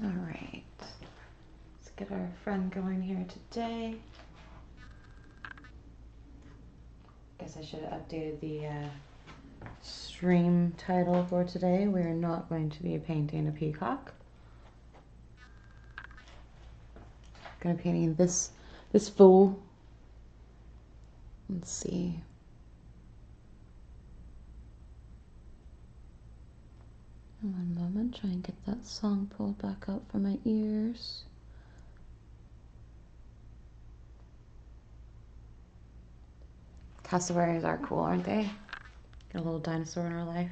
All right, let's get our friend going here today. Guess I should have updated the stream title for today. We're not going to be painting a peacock. Going to be painting this fool. Let's see. One moment, try and get that song pulled back up for my ears. Cassowaries are cool, aren't they? Got a little dinosaur in our life.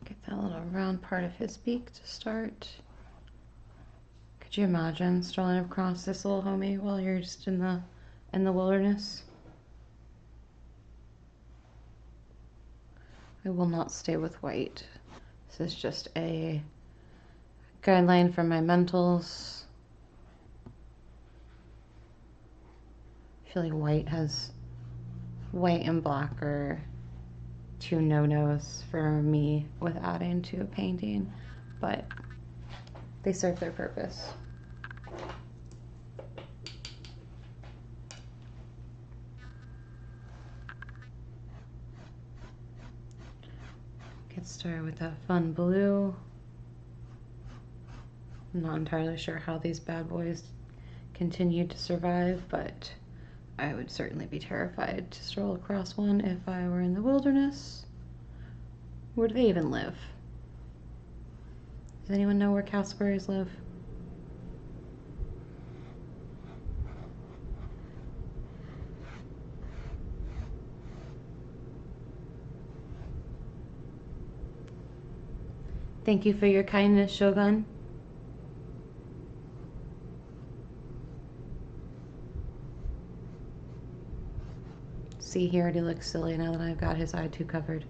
Get that little round part of his beak to start. Could you imagine strolling across this little homie while you're just in the wilderness? I will not stay with white. This is just a guideline for my mentals. I feel like white and black are two no-nos for me with adding to a painting, but they serve their purpose. Get started with that fun blue. I'm not entirely sure how these bad boys continue to survive, but I would certainly be terrified to stroll across one if I were in the wilderness. Where do they even live? Does anyone know where cassowaries live? Thank you for your kindness, Shogun. See, he already looks silly now that I've got his eye too covered.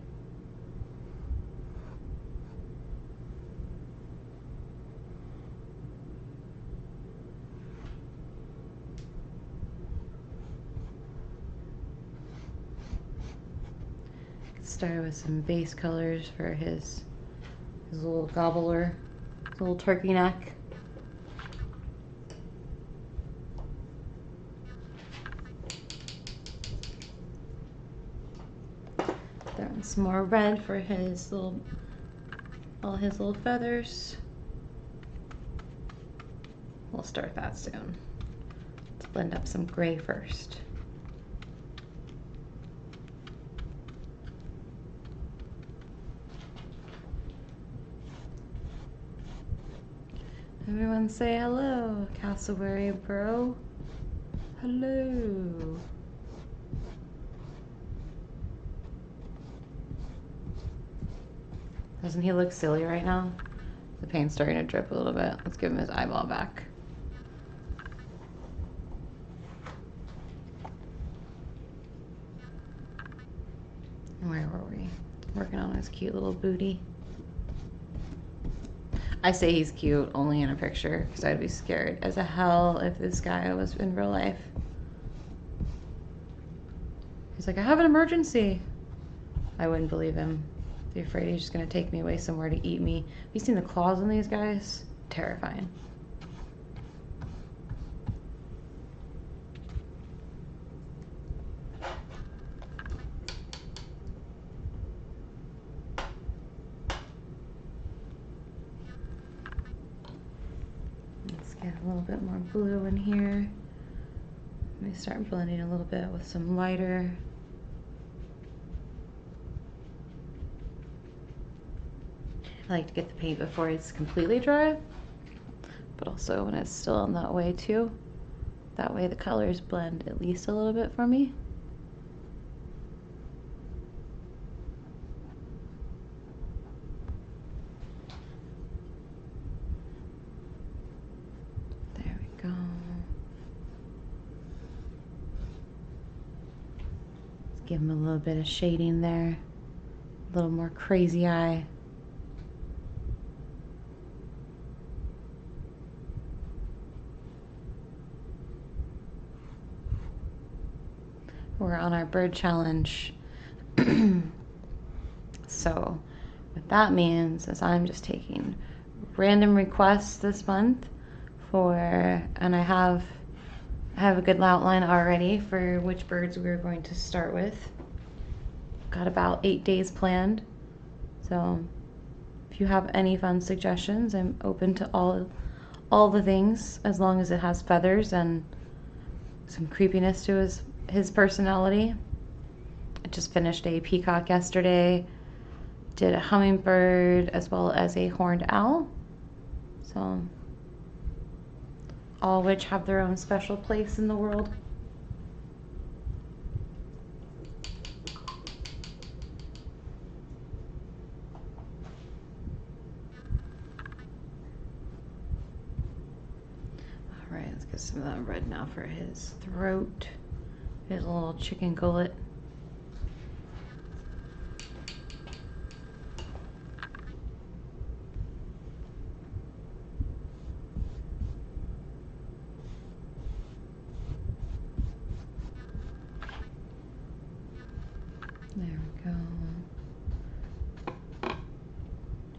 Start with some base colors for his little gobbler, his little turkey neck. Throwing some more red for his all his little feathers. We'll start that soon. Let's blend up some gray first. Everyone say hello, Cassowary bro. Hello. Doesn't he look silly right now? The paint's starting to drip a little bit. Let's give him his eyeball back. Where were we? Working on his cute little booty. I say he's cute only in a picture because I'd be scared as a hell if this guy was in real life. He's like, I have an emergency. I wouldn't believe him. I'd be afraid he's just gonna take me away somewhere to eat me. Have you seen the claws on these guys? Terrifying. Let's get a little bit more blue in here. Let me start blending a little bit with some lighter. I like to get the paint before it's completely dry, but also when it's still in that way too. That way the colors blend at least a little bit for me. There we go. Let's give him a little bit of shading there. A little more crazy eye. We're on our bird challenge. So what that means is I'm just taking random requests this month and I have a good outline already for which birds we're going to start with. Got about 8 days planned. So if you have any fun suggestions, I'm open to all the things, as long as it has feathers and some creepiness to his personality. I just finished a peacock yesterday, did a hummingbird as well as a horned owl. So all which have their own special place in the world. All right, let's get some of that red now for his throat, his little chicken gullet. There we go.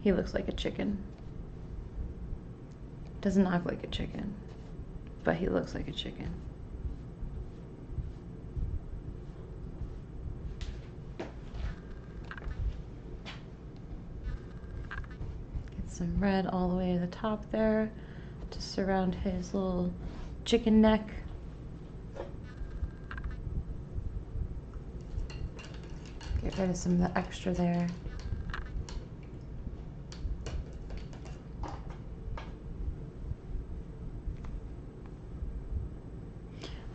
He looks like a chicken. Doesn't act like a chicken, but he looks like a chicken. Get some red all the way to the top there to surround his little chicken neck. Get rid of some of the extra there.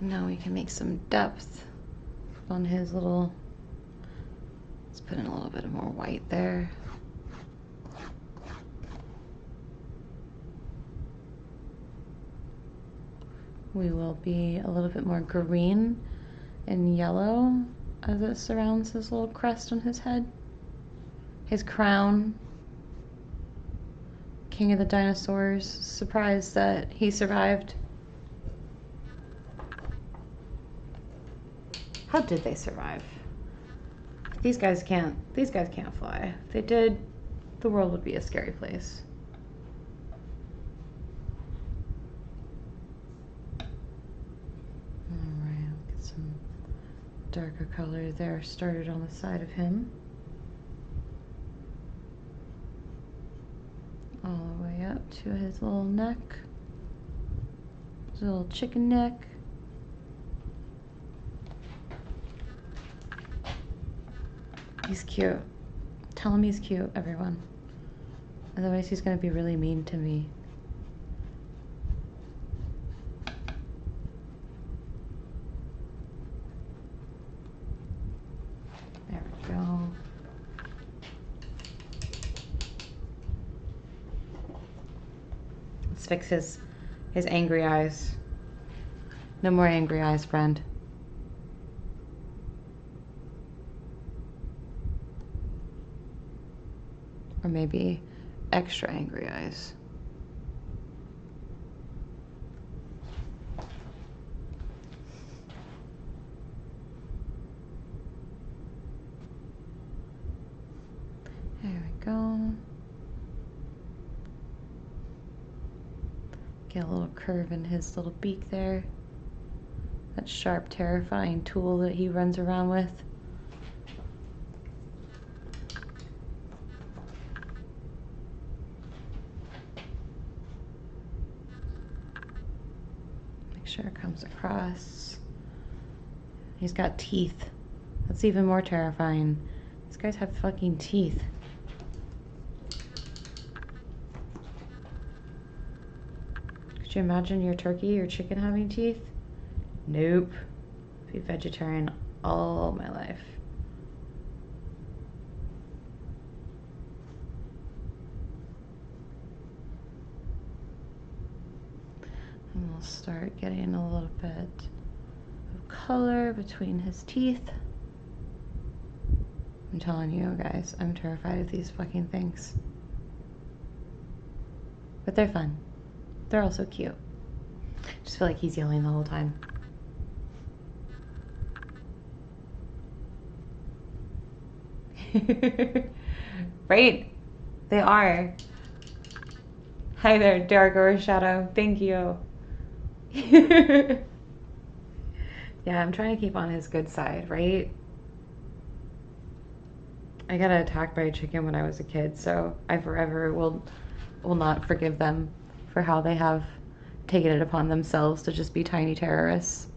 And now we can make some depth on his little, let's put in a little bit more white there. We will be a little bit more green and yellow as it surrounds his little crest on his head. His crown. King of the dinosaurs. Surprised that he survived. How did they survive? These guys can't fly. If they did, the world would be a scary place. Alright, I'll get some darker color there started on the side of him. All the way up to his little neck. His little chicken neck. He's cute. Tell him he's cute, everyone. Otherwise he's gonna be really mean to me. There we go. Let's fix his angry eyes. No more angry eyes, friend. Or maybe extra angry eyes. There we go. Get a little curve in his little beak there. That sharp, terrifying tool that he runs around with. Sure it comes across. He's got teeth. That's even more terrifying. These guys have fucking teeth. Could you imagine your turkey or chicken having teeth? Nope. Be vegetarian all my life. And we'll start getting a little bit of color between his teeth. I'm telling you guys, I'm terrified of these fucking things. But they're fun. They're also cute. Just feel like he's yelling the whole time. Right? They are. Hi there, Dark or Shadow. Thank you. Yeah, I'm trying to keep on his good side, right? I got attacked by a chicken when I was a kid, so I forever will not forgive them for how they have taken it upon themselves to just be tiny terrorists.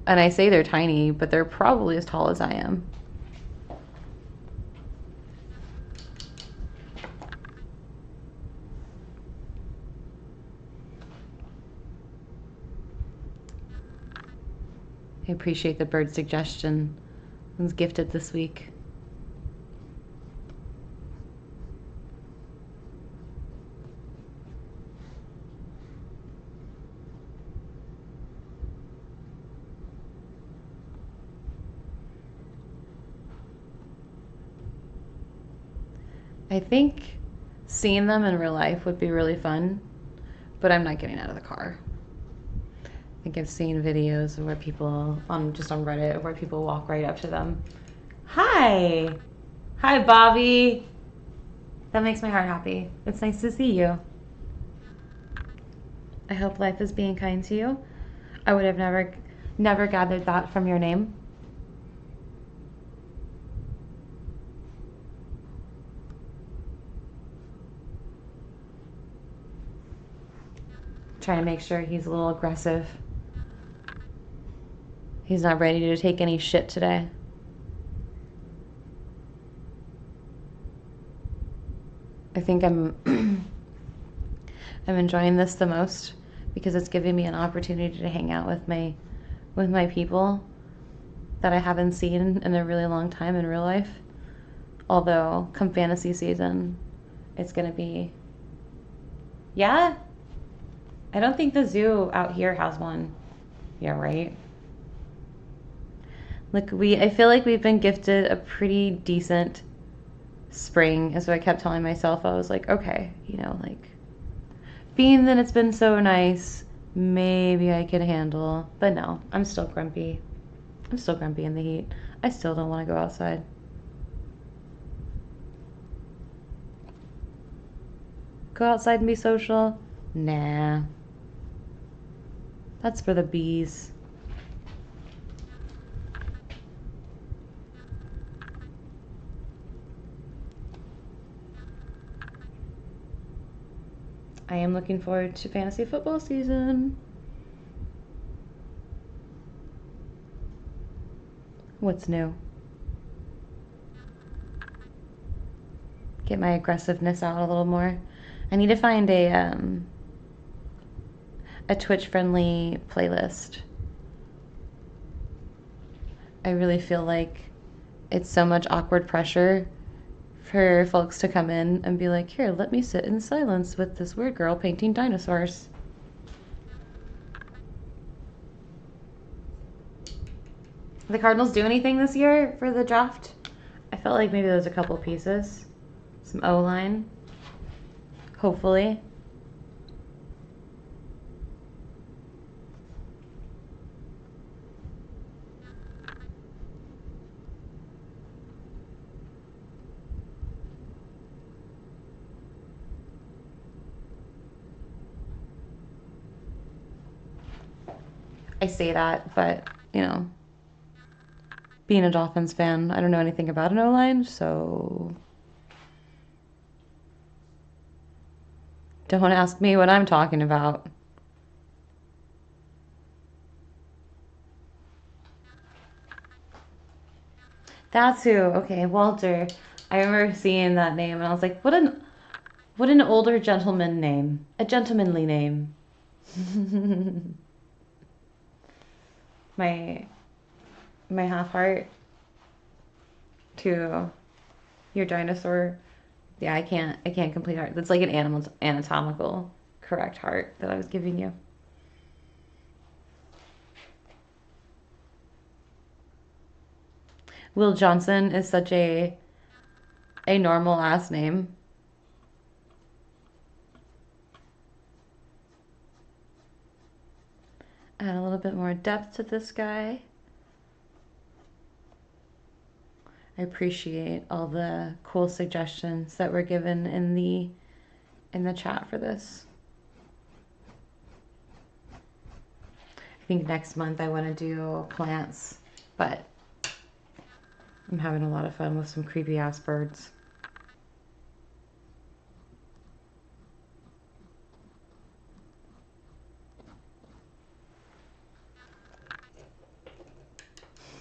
And I say they're tiny, but they're probably as tall as I am. I appreciate the bird suggestion. It was gifted this week. I think seeing them in real life would be really fun, but I'm not getting out of the car. I think I've seen videos where people just on Reddit where people walk right up to them. Hi. Hi, Bobby. That makes my heart happy. It's nice to see you. I hope life is being kind to you. I would have never gathered that from your name. Trying to make sure he's a little aggressive. He's not ready to take any shit today. I think I'm I'm enjoying this the most because it's giving me an opportunity to hang out with my people that I haven't seen in a really long time in real life. Although come fantasy season, it's gonna be, yeah. I don't think the zoo out here has one. Yeah, right. Look, I feel like we've been gifted a pretty decent spring, is what I kept telling myself. I was like, okay, like being that it's been so nice, maybe I could handle. But no, I'm still grumpy. I'm still grumpy in the heat. I still don't want to go outside. Go outside and be social? Nah. That's for the bees. I am looking forward to fantasy football season. What's new? Get my aggressiveness out a little more. I need to find a Twitch friendly playlist. I really feel like it's so much awkward pressure for folks to come in and be like, here, let me sit in silence with this weird girl painting dinosaurs. The Cardinals do anything this year for the draft? I felt like maybe there was a couple pieces. Some O-line. Hopefully. I say that, but, being a Dolphins fan, I don't know anything about an O-line, so don't ask me what I'm talking about. That's who. Okay, Walter. I remember seeing that name and I was like, what an older gentleman name. A gentlemanly name. my my half heart to your dinosaur. Yeah, I can't complete heart. That's like an animal's anatomical correct heart that I was giving you. Will Johnson is such a normal last name. Add a little bit more depth to this guy. I appreciate all the cool suggestions that were given in the chat for this. I think next month I want to do plants, but I'm having a lot of fun with some creepy ass birds.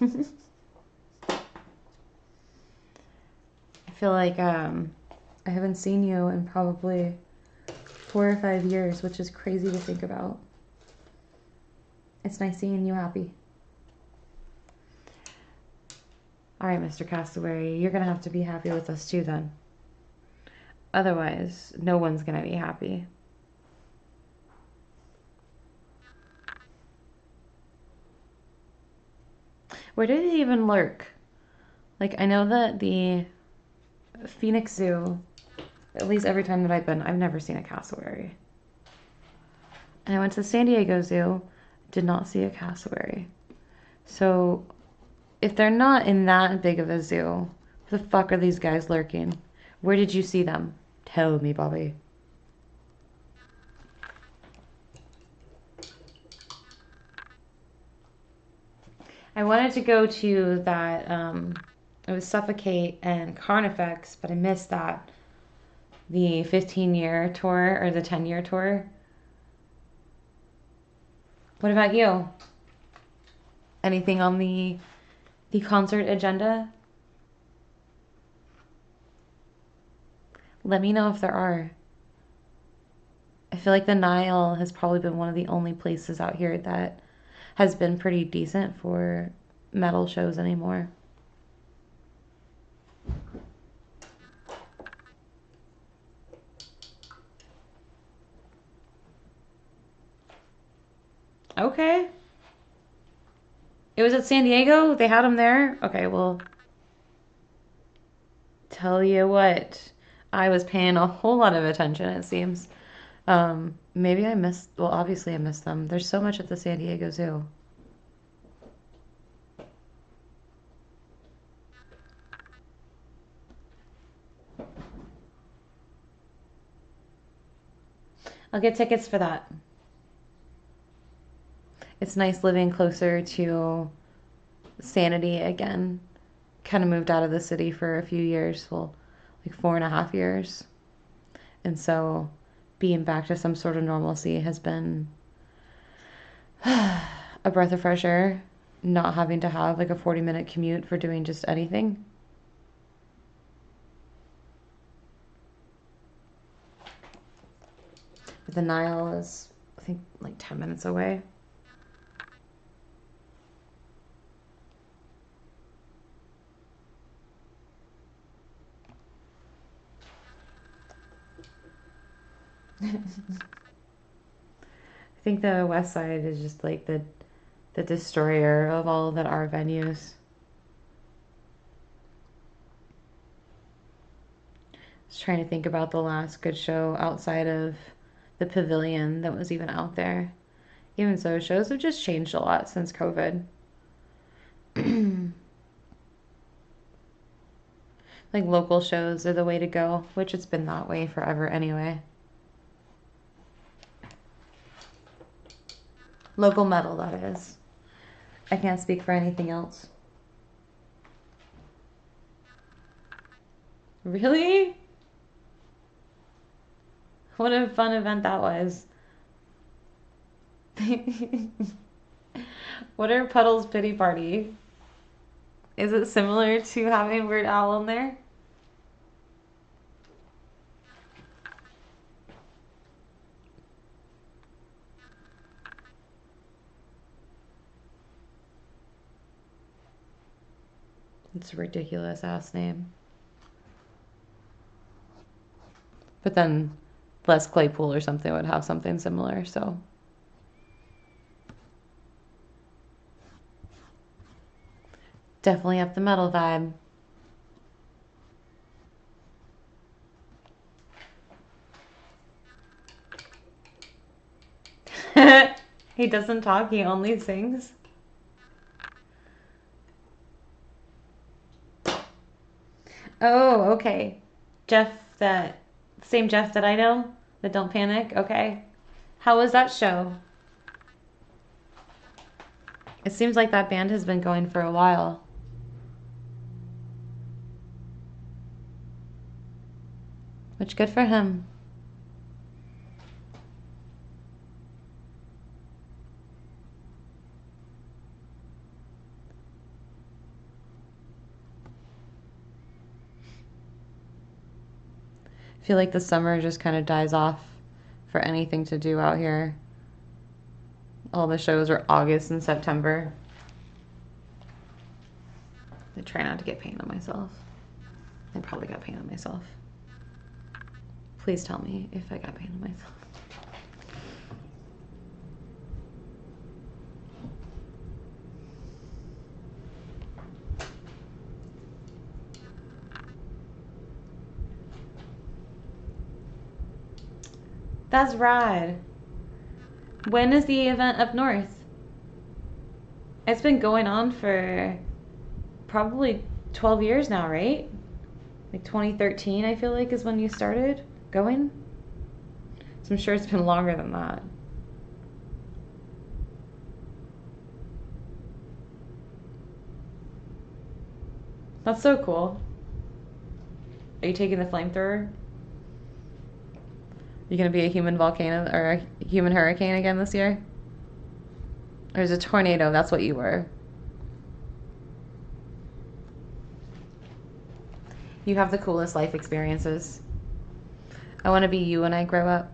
I feel like I haven't seen you in probably 4 or 5 years, which is crazy to think about. It's nice seeing you happy. All right, Mr. Cassowary, you're going to have to be happy with us too then. Otherwise, no one's going to be happy. Where did it even lurk? Like, I know that the Phoenix Zoo, at least every time that I've been, I've never seen a cassowary. And I went to the San Diego Zoo, did not see a cassowary. So, if they're not in that big of a zoo, where the fuck are these guys lurking? Where did you see them? Tell me, Bobby. I wanted to go to that, it was Suffocate and Carnifex, but I missed that. The 15-year tour or the 10-year tour. What about you? Anything on the concert agenda? Let me know if there are. I feel like the Nile has probably been one of the only places out here that has been pretty decent for metal shows anymore. Okay. It was at San Diego? They had them there? Okay, well, tell you what, I was paying a whole lot of attention, it seems. Maybe I missed, well, obviously I missed them. There's so much at the San Diego Zoo. I'll get tickets for that. It's nice living closer to sanity again. Kind of moved out of the city for a few years, well, like 4.5 years. And so being back to some sort of normalcy has been a breath of fresh air, not having to have like a 40-minute commute for doing just anything. But the Nile is, I think, like 10 minutes away. I think the West Side is just like the destroyer of all that are venues. I was trying to think about the last good show outside of the Pavilion that was even out there. Even so, shows have just changed a lot since COVID. Like local shows are the way to go, which it's been that way forever anyway. Local metal, that is. I can't speak for anything else. Really? What a fun event that was. What are Puddle's Pity Party? Is it similar to having Weird Al in there? It's a ridiculous ass name. But then Les Claypool or something would have something similar, so. Definitely up the metal vibe. He doesn't talk, he only sings. Oh, okay. Jeff, that same Jeff that I know, that Don't Panic. Okay. How was that show? It seems like that band has been going for a while. Which good for him. I feel like the summer just kind of dies off for anything to do out here. All the shows are August and September. I try not to get pain on myself. I probably got pain on myself. Please tell me if I got pain on myself. That's rad. When is the event up north? It's been going on for probably 12 years now, right? Like 2013, I feel like, is when you started going. So I'm sure it's been longer than that. That's so cool. Are you taking the flamethrower? You gonna be a human volcano or a human hurricane again this year? Or is a tornado? That's what you were. You have the coolest life experiences. I want to be you when I grow up.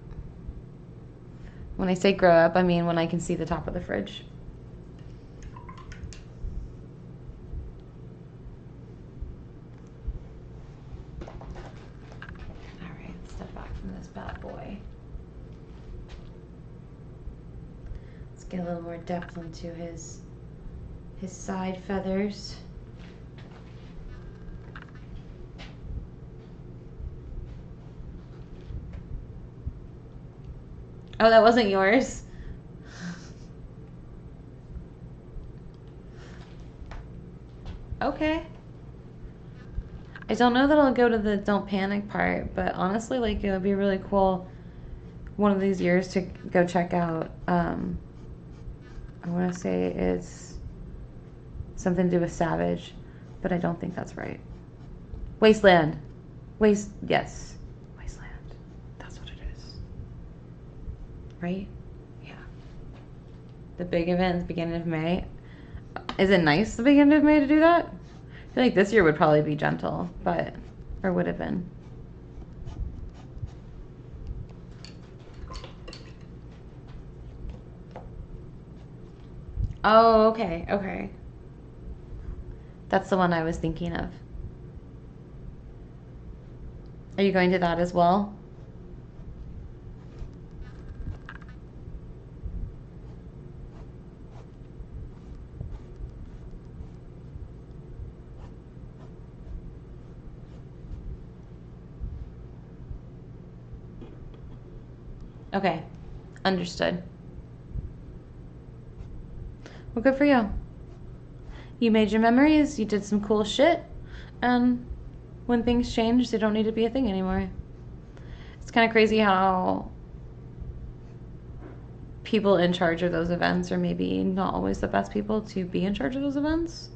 When I say grow up, I mean when I can see the top of the fridge. All right, let's step back from this bad boy. Let's get a little more depth into his side feathers. Oh, that wasn't yours? Okay. I don't know that I'll go to the don't panic part, but honestly, like, it would be really cool one of these years to go check out. I want to say it's something to do with Savage, but I don't think that's right. Wasteland. Yes. Wasteland. That's what it is. Right? Yeah. The big event is the beginning of May. Is it nice the beginning of May to do that? I feel like this year would probably be gentle, but, or would have been. Oh, okay, okay. That's the one I was thinking of. Are you going to that as well? Okay, understood. Well, good for you. You made your memories, you did some cool shit, and when things change, they don't need to be a thing anymore. It's kind of crazy how people in charge of those events are maybe not always the best people to be in charge of those events.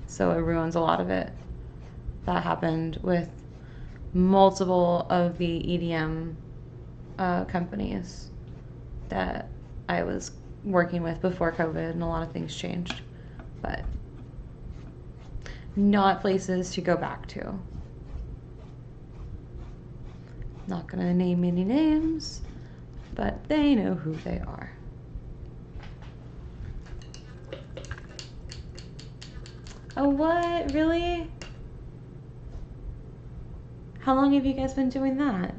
So it ruins a lot of it. That happened with multiple of the EDM companies that I was working with before COVID, and a lot of things changed. But not places to go back to. Not gonna name any names, but they know who they are. Oh, what? Really? How long have you guys been doing that?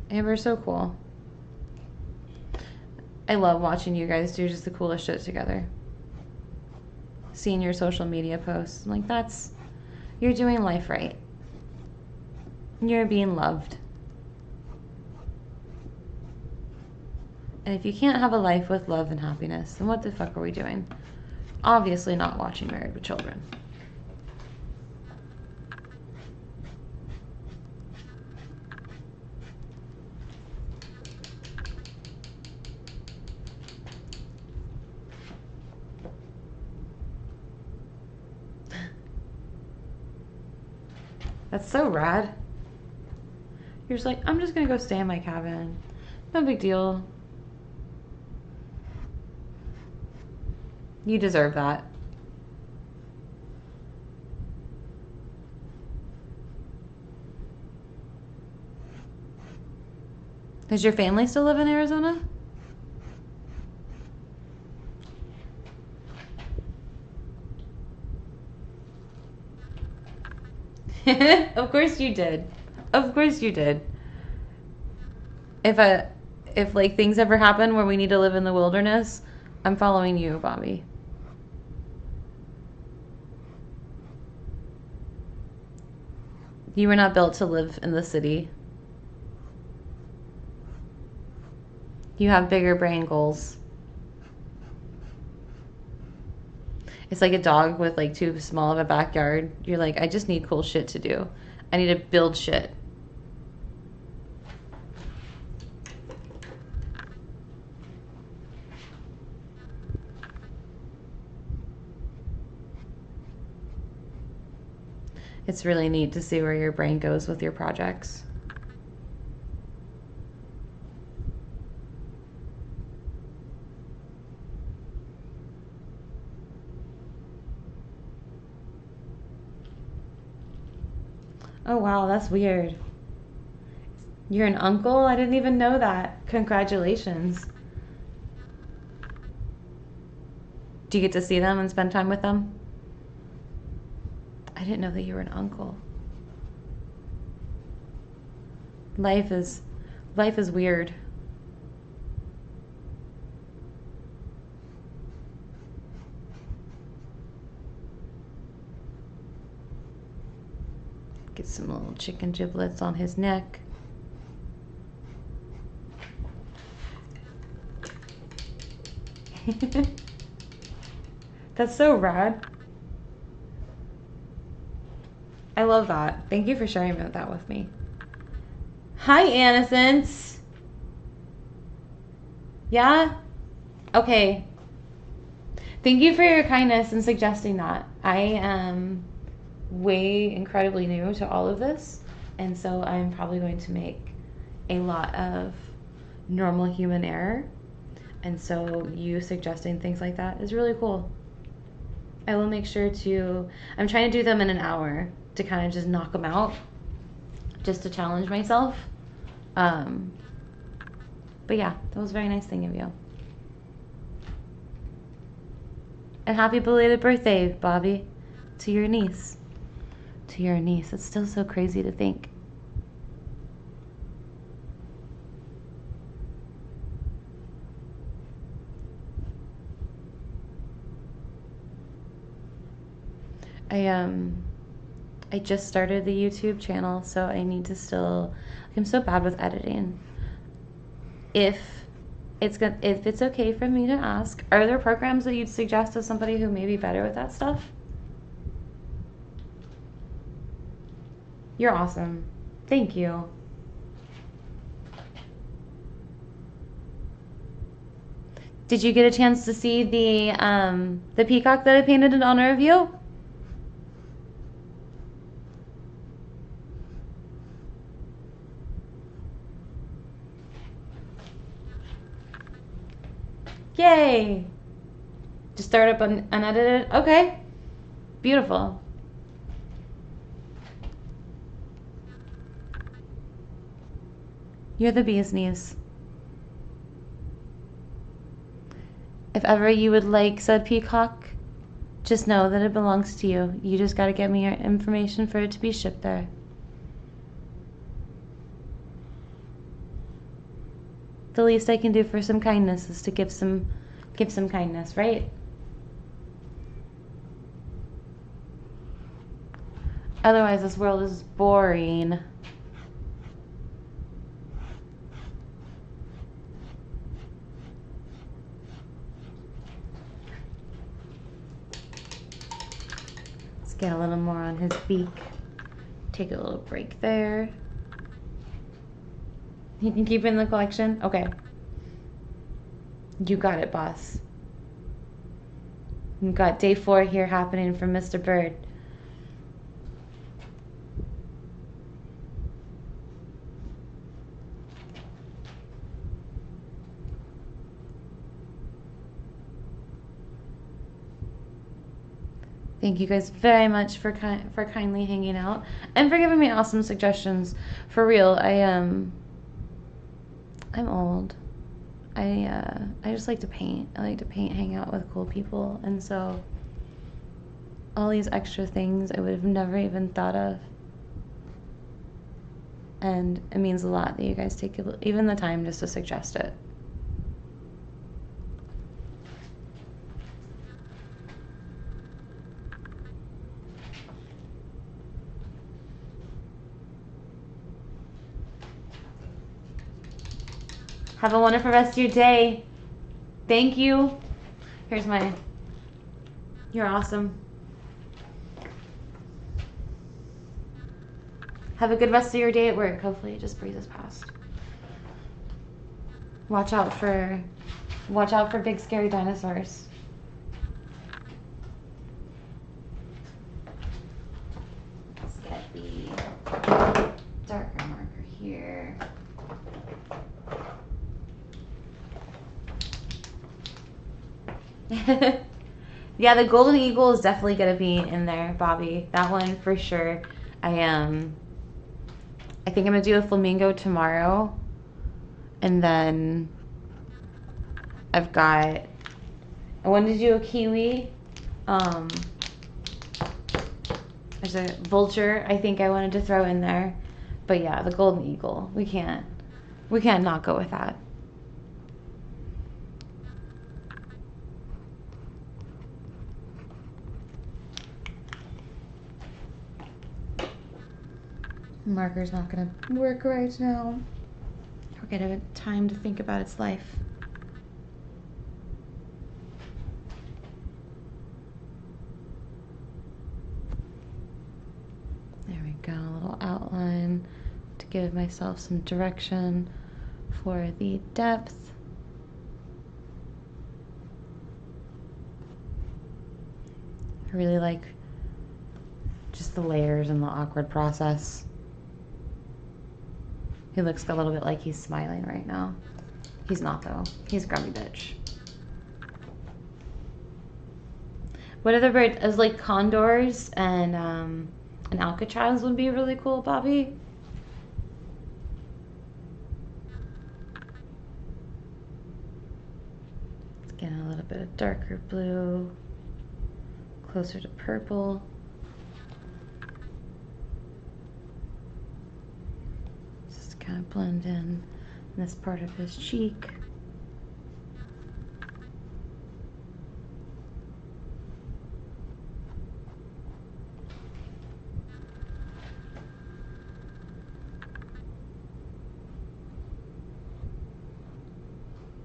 Amber's so cool. I love watching you guys do just the coolest shit together. Seeing your social media posts, I'm like, you're doing life right. You're being loved. And if you can't have a life with love and happiness, then what the fuck are we doing? Obviously not watching Married with Children. That's so rad. You're just like, I'm just gonna go stay in my cabin. No big deal. You deserve that. Does your family still live in Arizona? Of course you did. Of course you did. If like things ever happen where we need to live in the wilderness, I'm following you, Bobby. You were not built to live in the city. You have bigger brain goals. It's like a dog with like too small of a backyard. You're like, I just need cool shit to do. I need to build shit. It's really neat to see where your brain goes with your projects. Oh wow, that's weird. You're an uncle? I didn't even know that. Congratulations. Do you get to see them and spend time with them? I didn't know that you were an uncle. Life is weird. Get some little chicken giblets on his neck. That's so rad. I love that. Thank you for sharing that with me. Hi, Innocence. Yeah? Okay. Thank you for your kindness in suggesting that. I am way incredibly new to all of this, and so I'm probably going to make a lot of normal human error. And so you suggesting things like that is really cool. I will make sure to, I'm trying to do them in an hour to kind of just knock them out, just to challenge myself. But yeah, that was a very nice thing of you. And happy belated birthday, Bobby, to your niece. To your niece. It's still so crazy to think. I just started the YouTube channel, so I need to still, I'm so bad with editing. If it's okay for me to ask, are there programs that you'd suggest to somebody who may be better with that stuff? You're awesome. Thank you. Did you get a chance to see the peacock that I painted in honor of you? Yay! Just start up unedited? Okay. Beautiful. You're the bee's knees. If ever you would like said peacock, just know that it belongs to you. You just gotta get me your information for it to be shipped there. The least I can do for some kindness is to give some kindness, right? Otherwise, this world is boring. Get a little more on his beak. Take a little break there. You can keep it in the collection? Okay. You got it, boss. We've got day 4 here happening from Mr. Bird. Thank you guys very much for kindly hanging out and for giving me awesome suggestions. For real, I'm old. I just like to paint. I like to paint, hang out with cool people, and so all these extra things I would have never even thought of. And it means a lot that you guys take even the time just to suggest it. Have a wonderful rest of your day. Thank you. Here's mine. You're awesome. Have a good rest of your day at work. Hopefully it just breezes past. Watch out for big scary dinosaurs. Let's get the darker marker here. Yeah, the golden eagle is definitely gonna be in there, Bobby. That one for sure. I think I'm gonna do a flamingo tomorrow, and then I wanted to do a kiwi. There's a vulture I think I wanted to throw in there, but yeah, the golden eagle. We can't not go with that. Marker's not gonna work right now. We're gonna have time to think about its life. There we go, a little outline to give myself some direction for the depth. I really like just the layers and the awkward process. He looks a little bit like he's smiling right now. He's not though. He's a grumpy bitch. What other birds? As like condors and an alcatraz would be really cool, Bobby. Let's get a little bit of darker blue, closer to purple. Kind of blend in this part of his cheek.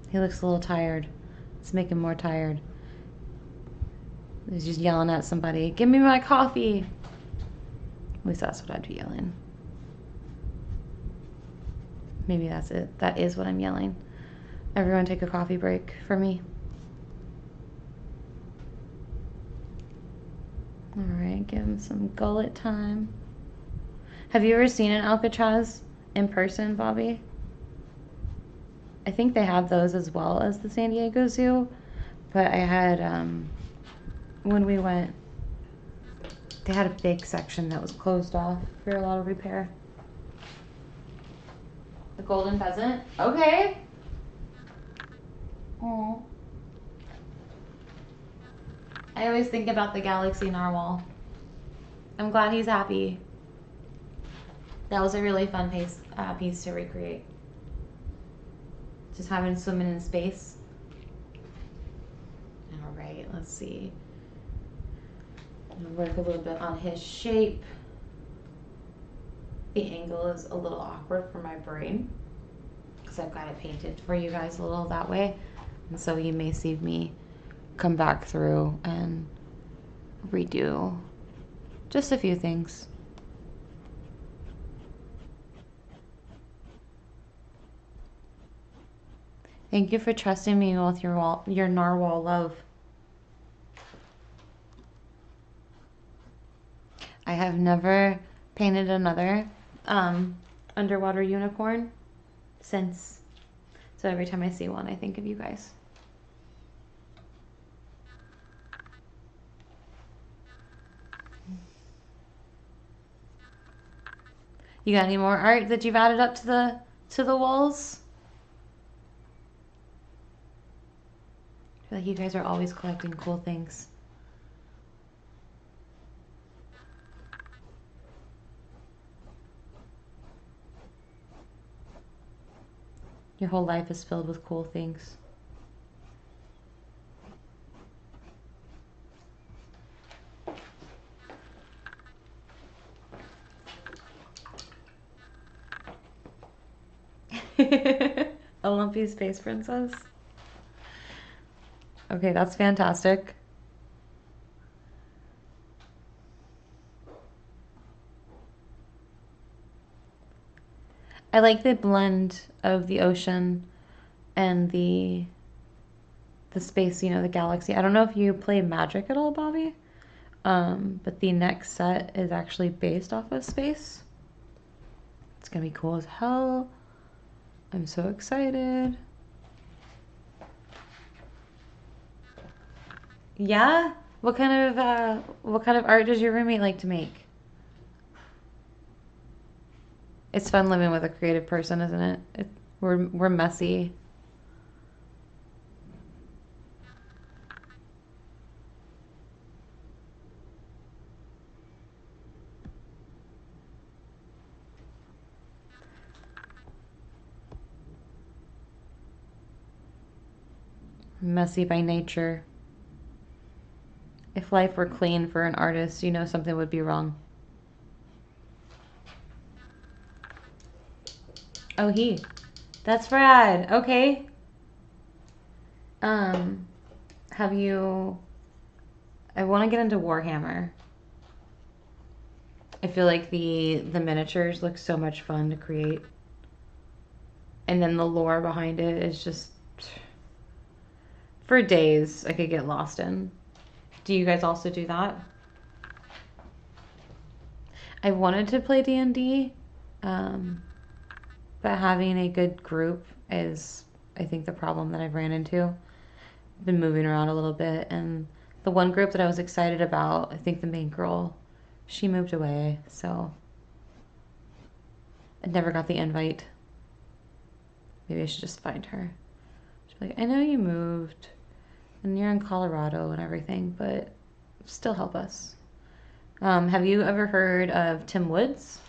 He looks a little tired. Let's make him more tired. He's just yelling at somebody, "Give me my coffee." At least that's what I'd be yelling. Maybe that's it. That is what I'm yelling. Everyone take a coffee break for me. All right, give him some gullet time. Have you ever seen an alcatraz in person, Bobby? I think they have those as well as the San Diego Zoo, but I had, when we went, they had a big section that was closed off for a lot of repair. The golden pheasant? Okay. Oh. I always think about the galaxy narwhal. I'm glad he's happy. That was a really fun piece to recreate. Just having swimming in space. All right, let's see. I'm gonna work a little bit on his shape. The angle is a little awkward for my brain because I've got it painted for you guys a little that way. And so you may see me come back through and redo Just a few things. Thank you for trusting me with your narwhal love. I have never painted another underwater unicorn since. So every time I see one, I think of you guys. You got any more art that you've added up to the walls? I feel like you guys are always collecting cool things. Your whole life is filled with cool things. A lumpy space princess. Okay, that's fantastic. I like the blend of the ocean and the space, the galaxy. I don't know if you play Magic at all, Bobby, but the next set is actually based off of space. It's gonna be cool as hell. I'm so excited. Yeah? What kind of art does your roommate like to make? It's fun living with a creative person, isn't it? We're messy. Messy by nature. If life were clean for an artist, something would be wrong. Oh, he. That's rad. Okay. Um, have you I want to get into Warhammer. I feel like the miniatures look so much fun to create. And then the lore behind it is just for days I could get lost in. Do you guys also do that? I wanted to play D&D, um, but having a good group is, I think, the problem that I've ran into. I've been moving around a little bit, and the one group that I was excited about, I think the main girl, she moved away, so I never got the invite. Maybe I should just find her. She's like, I know you moved, and you're in Colorado and everything, but still help us. Have you ever heard of Tim Woods?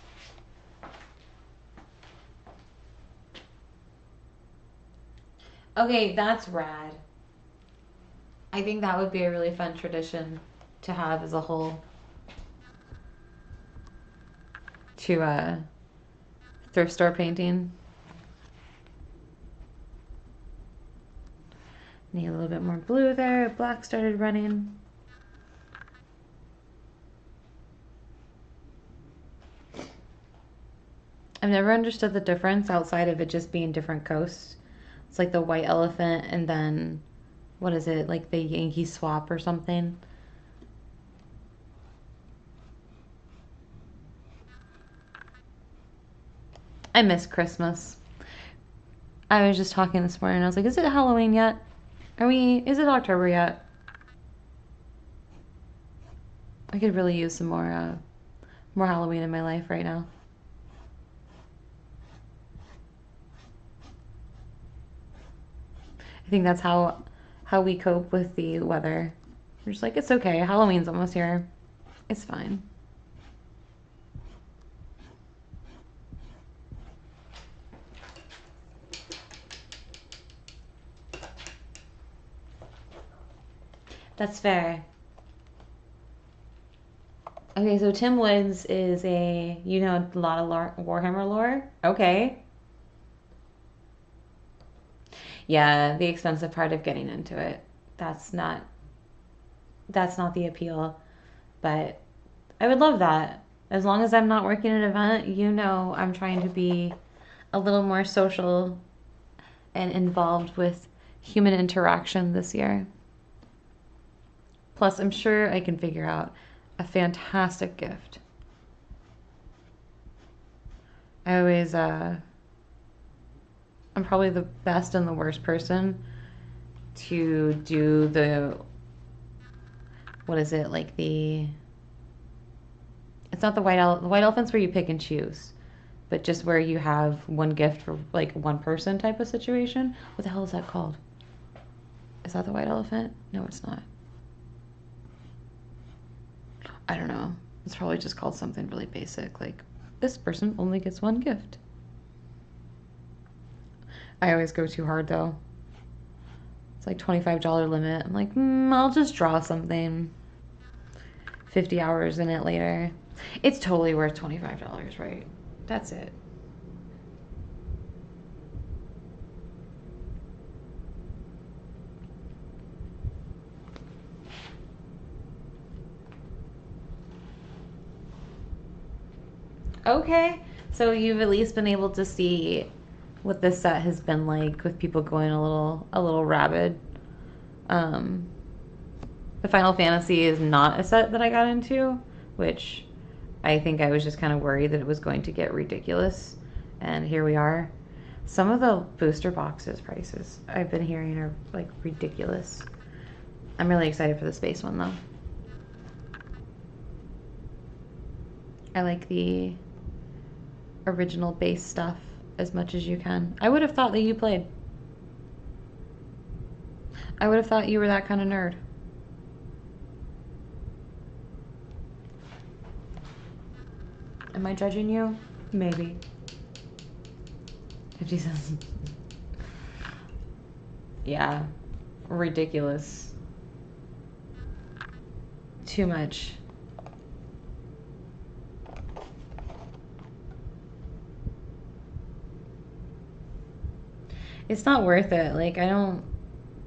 Okay, that's rad. I think that would be a really fun tradition to have as a whole. To thrift store painting. Need a little bit more blue there. Black started running. I've never understood the difference outside of it just being different coasts. It's like the white elephant and then what is it? Like the Yankee swap or something. I miss Christmas. I was just talking this morning. I was like, "Is it Halloween yet? Is it October yet?" I could really use some more Halloween in my life right now. I think that's how we cope with the weather. We're just like, it's okay. Halloween's almost here. It's fine. That's fair. Okay, so Tim Woods is a lot of Warhammer lore. Okay. Yeah, the expensive part of getting into it. That's not that's not the appeal, but I would love that. As long as I'm not working an event, you know I'm trying to be a little more social and involved with human interaction this year. Plus, I'm sure I can figure out a fantastic gift. I always, I'm probably the best and the worst person to do the, what is it, like it's not the the white elephants where you pick and choose, but just where you have one gift for like one person type of situation. What the hell is that called? Is that the white elephant? No, it's not. I don't know. It's probably just called something really basic, like this person only gets one gift. I always go too hard though. It's like $25 limit. I'm like, I'll just draw something. 50 hours in it later. It's totally worth $25, right? That's it. Okay, so you've at least been able to see what this set has been like with people going a little rabid. Um, the Final Fantasy is not a set that I got into, which I think I was just kind of worried that it was going to get ridiculous, and here we are. Some of the booster boxes prices I've been hearing are like ridiculous. I'm really excited for the space one though. I like the original base stuff as much as you can. I would have thought that you played. I would have thought you were that kind of nerd. Am I judging you? Maybe. 50 cents. Yeah. Ridiculous. Too much. It's not worth it. Like, I don't...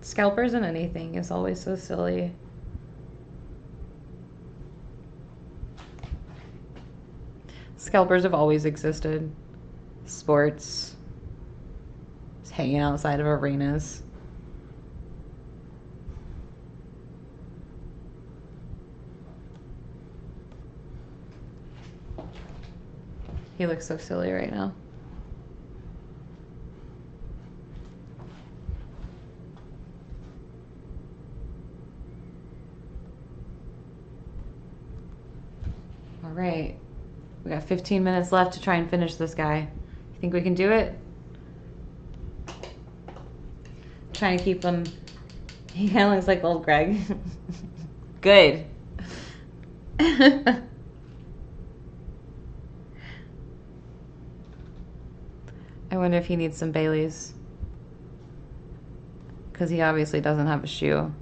Scalpers and anything is always so silly. Scalpers have always existed. Sports. Just hanging outside of arenas. He looks so silly right now. All right. We got 15 minutes left to try and finish this guy. You think we can do it? Trying to keep him... He kind of looks like old Greg. Good. I wonder if he needs some Baileys. Because he obviously doesn't have a shoe.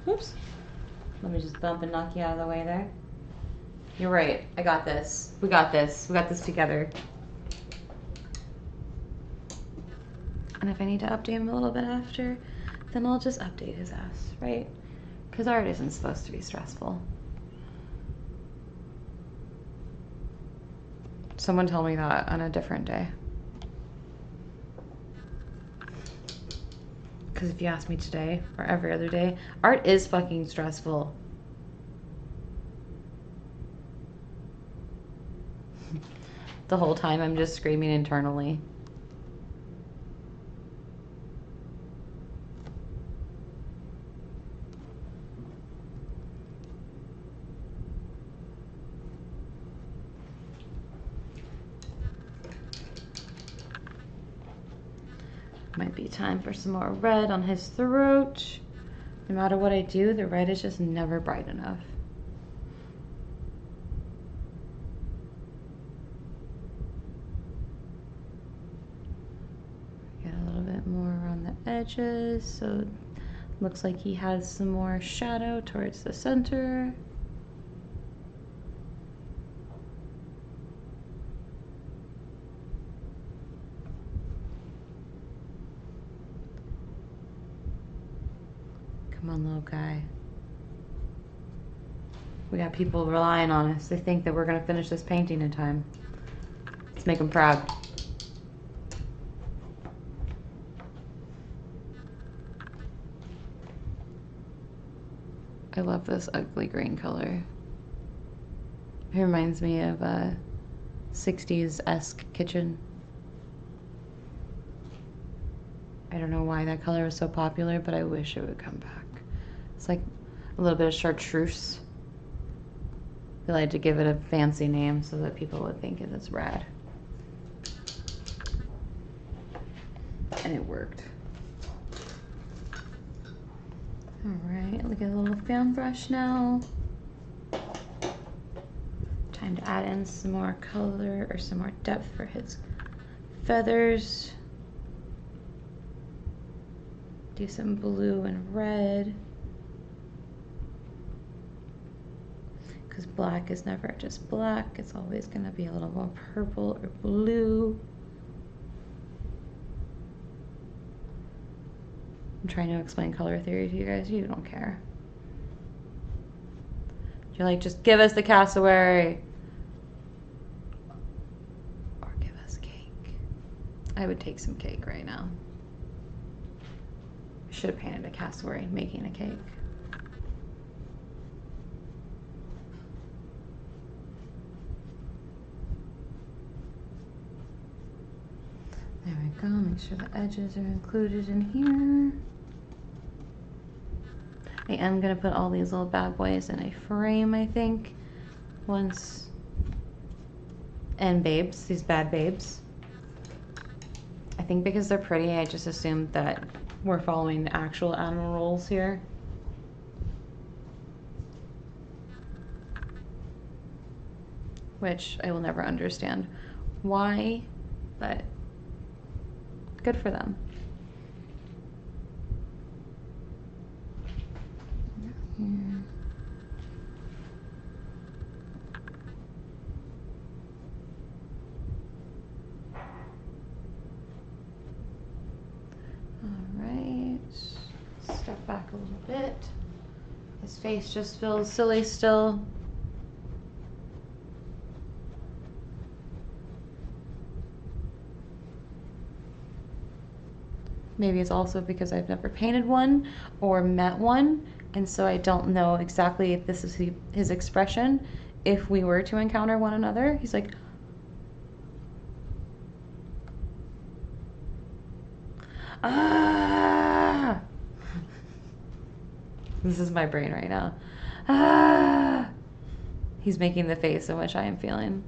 Oops. Let me just bump and knock you out of the way there. You're right. I got this. We got this. We got this together. And if I need to update him a little bit after, then I'll just update his ass, right? Because art isn't supposed to be stressful. Someone told me that on a different day. Because if you ask me today or every other day, art is fucking stressful. The whole time I'm just screaming internally. Might be time for some more red on his throat. No matter what I do, the red is just never bright enough. Get a little bit more around the edges, so it looks like he has some more shadow towards the center. Come on, little guy. We got people relying on us. They think that we're going to finish this painting in time. Let's make them proud. I love this ugly green color. It reminds me of a 60s-esque kitchen. I don't know why that color was so popular, but I wish it would come back. It's like a little bit of chartreuse. They like to give it a fancy name so that people would think it's rad. And it worked. Alright, look at a little fan brush now. Time to add in some more color or some more depth for his feathers. Do some blue and red. Because black is never just black, it's always going to be a little more purple or blue. I'm trying to explain color theory to you guys. You don't care. You're like, just give us the cassowary. Or give us cake. I would take some cake right now. I should have painted a cassowary making a cake. There we go. Make sure the edges are included in here. I am going to put all these little bad boys in a frame, I think. Once. And babes, these bad babes. I think because they're pretty, I just assumed that we're following the actual animal rules here. Which I will never understand why, but good for them. Here. Alright, step back a little bit. His face just feels silly still. Maybe it's also because I've never painted one or met one, and so I don't know exactly if this is his expression. If we were to encounter one another, he's like, ah! This is my brain right now. Ah! He's making the face in which I am feeling.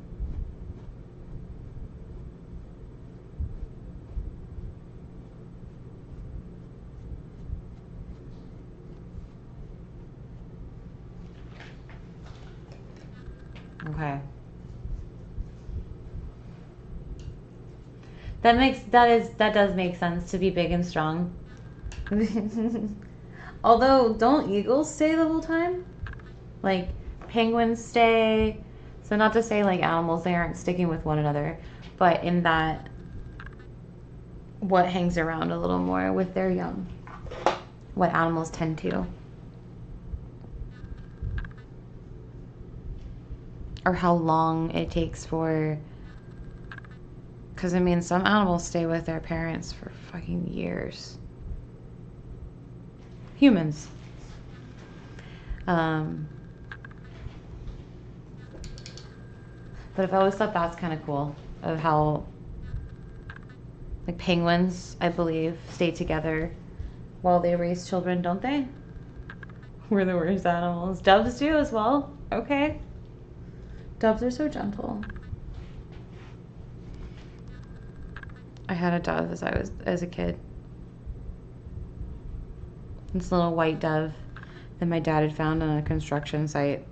Okay. That does make sense to be big and strong. Although, don't eagles stay the whole time? Like, penguins stay. So not to say like animals, they aren't sticking with one another, but in that what hangs around a little more with their young. What animals tend to. Or how long it takes for, because I mean some animals stay with their parents for fucking years. Humans. But I've always thought that's kind of cool, of how like penguins, I believe, stay together while they raise children, don't they? We're the worst animals. Doves do as well. Okay. Doves are so gentle. I had a dove as a kid. This little white dove that my dad had found on a construction site.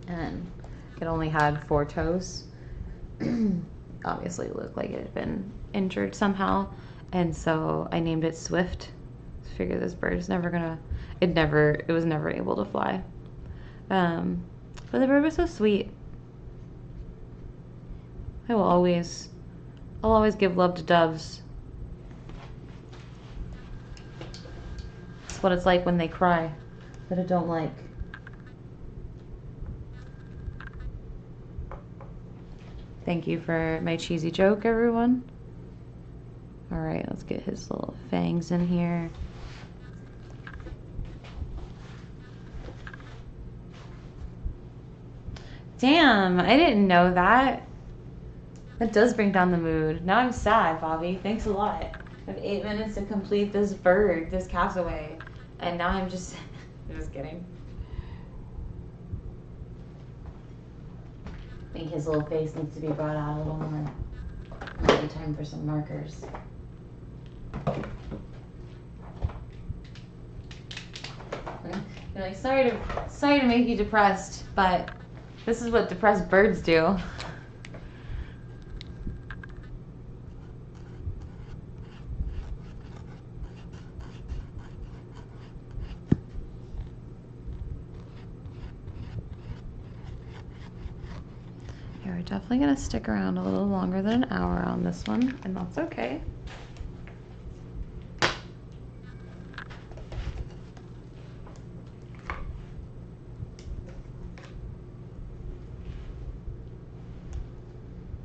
And it only had 4 toes. Obviously it looked like it had been injured somehow. And so I named it Swift. I figured this bird is never gonna, it was never able to fly. But the bird was so sweet. I'll always give love to doves. what it's like when they cry that I don't like. Thank you for my cheesy joke, everyone. All right, let's get his little fangs in here. Damn, I didn't know that. That does bring down the mood. Now I'm sad, Bobby. Thanks a lot. I have 8 minutes to complete this bird, this cassowary. And now I'm just... I'm just kidding. I think his little face needs to be brought out a little more. Might be time for some markers. You're like, sorry to make you depressed, but this is what depressed birds do. Yeah, we're definitely gonna stick around a little longer than an hour on this one, and that's okay.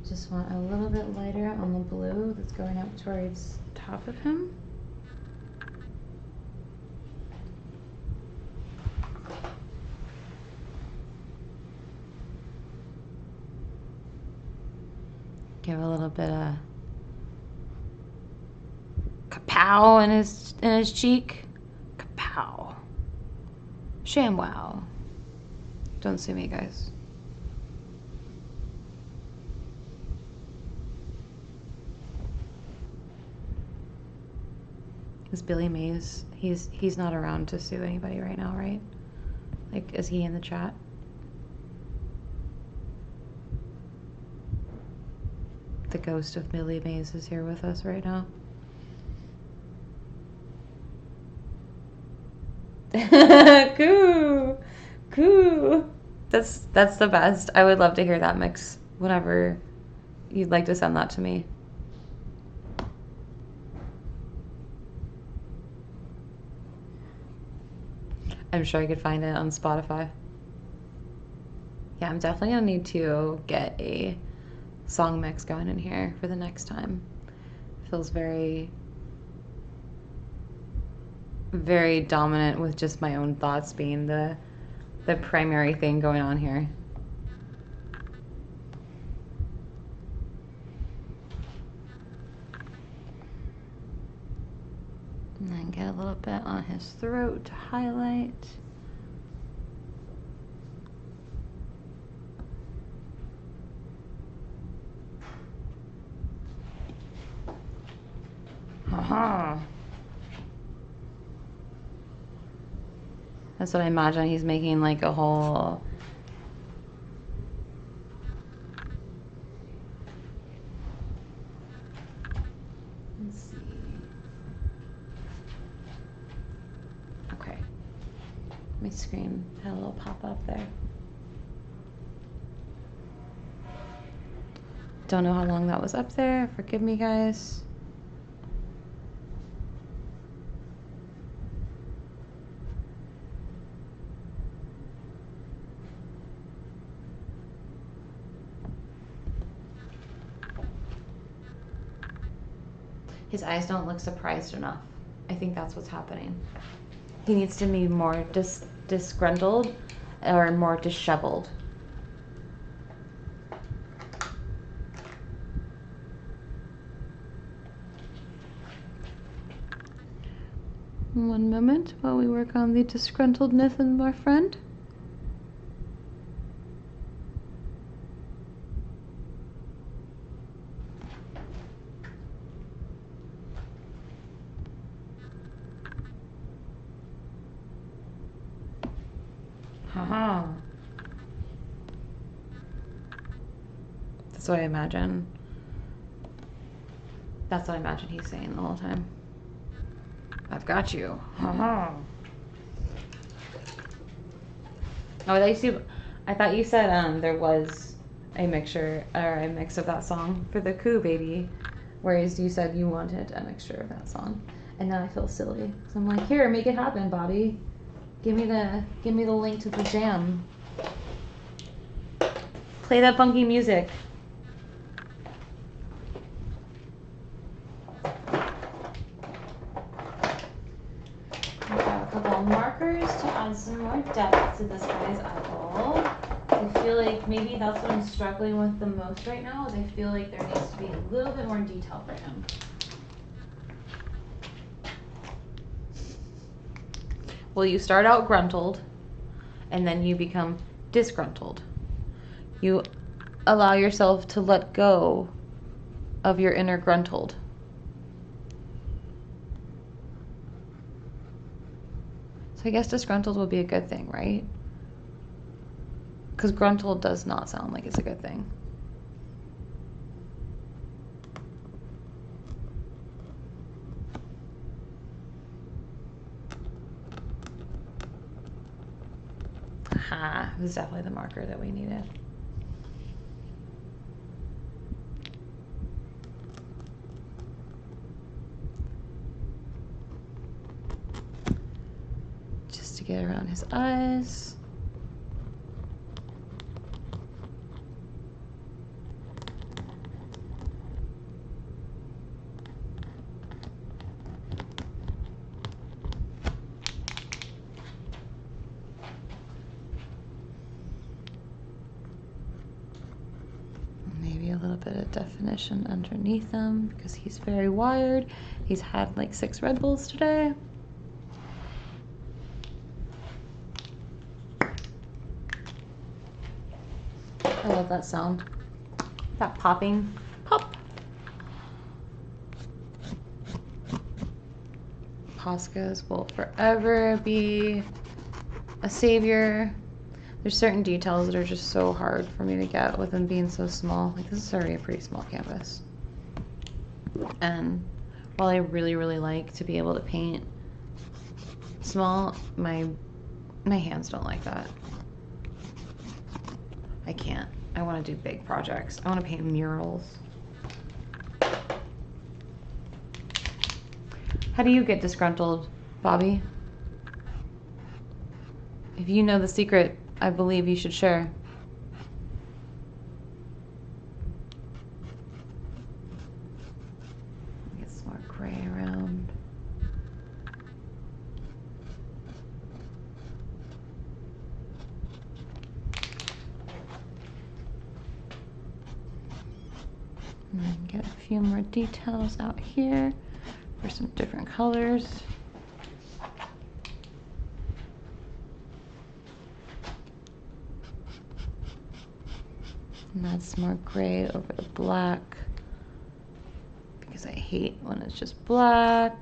Just want a little bit lighter on the blue that's going up towards the top of him. Give a little bit of kapow in his cheek. Kapow. ShamWow. Don't sue me, guys. Is Billy Mays, he's not around to sue anybody right now, right? Like, is he in the chat? The ghost of Billy Mays is here with us right now. Coo! Coo! That's the best. I would love to hear that mix whenever you'd like to send that to me. I'm sure I could find it on Spotify. Yeah, I'm definitely gonna need to get a song mix going in here for the next time. Feels very, very dominant with just my own thoughts being the primary thing going on here. And then get a little bit on his throat to highlight. Aha. That's what I imagine. He's making like a whole... Let's see. Okay. My screen had a little pop up there. Don't know how long that was up there. Forgive me, guys. His eyes don't look surprised enough. I think that's what's happening. He needs to be more disgruntled or more disheveled. One moment while we work on the disgruntledness of our friend. Haha. That's what I imagine. That's what I imagine he's saying the whole time. I've got you. Haha. Oh, I thought you said there was a mixture or a mix of that song for the Coo Baby, whereas you said you wanted a mixture of that song. And now I feel silly. So I'm like, here, make it happen, Bobby. Give me the link to the jam. Play that funky music. I got a couple of markers to add some more depth to this guy's eyeball. I feel like maybe that's what I'm struggling with the most right now, is I feel like there needs to be a little bit more detail for him. Well, you start out gruntled, and then you become disgruntled. You allow yourself to let go of your inner gruntled. So I guess disgruntled would be a good thing, right? Because gruntled does not sound like it's a good thing. Ha, it was definitely the marker that we needed. Just to get around his eyes. Maybe a little bit of definition underneath him because he's very wired. He's had like 6 Red Bulls today. I love that sound. That popping. Pop. Poscas will forever be a savior. There's certain details that are just so hard for me to get with them being so small. Like, this is already a pretty small canvas. And while I really, really like to be able to paint small, my hands don't like that. I can't. I want to do big projects. I want to paint murals. How do you get disgruntled, Bobby? If you know the secret, I believe you should share. Get some more gray around. And then get a few more details out here for some different colors. And that's more gray over the black because I hate when it's just black.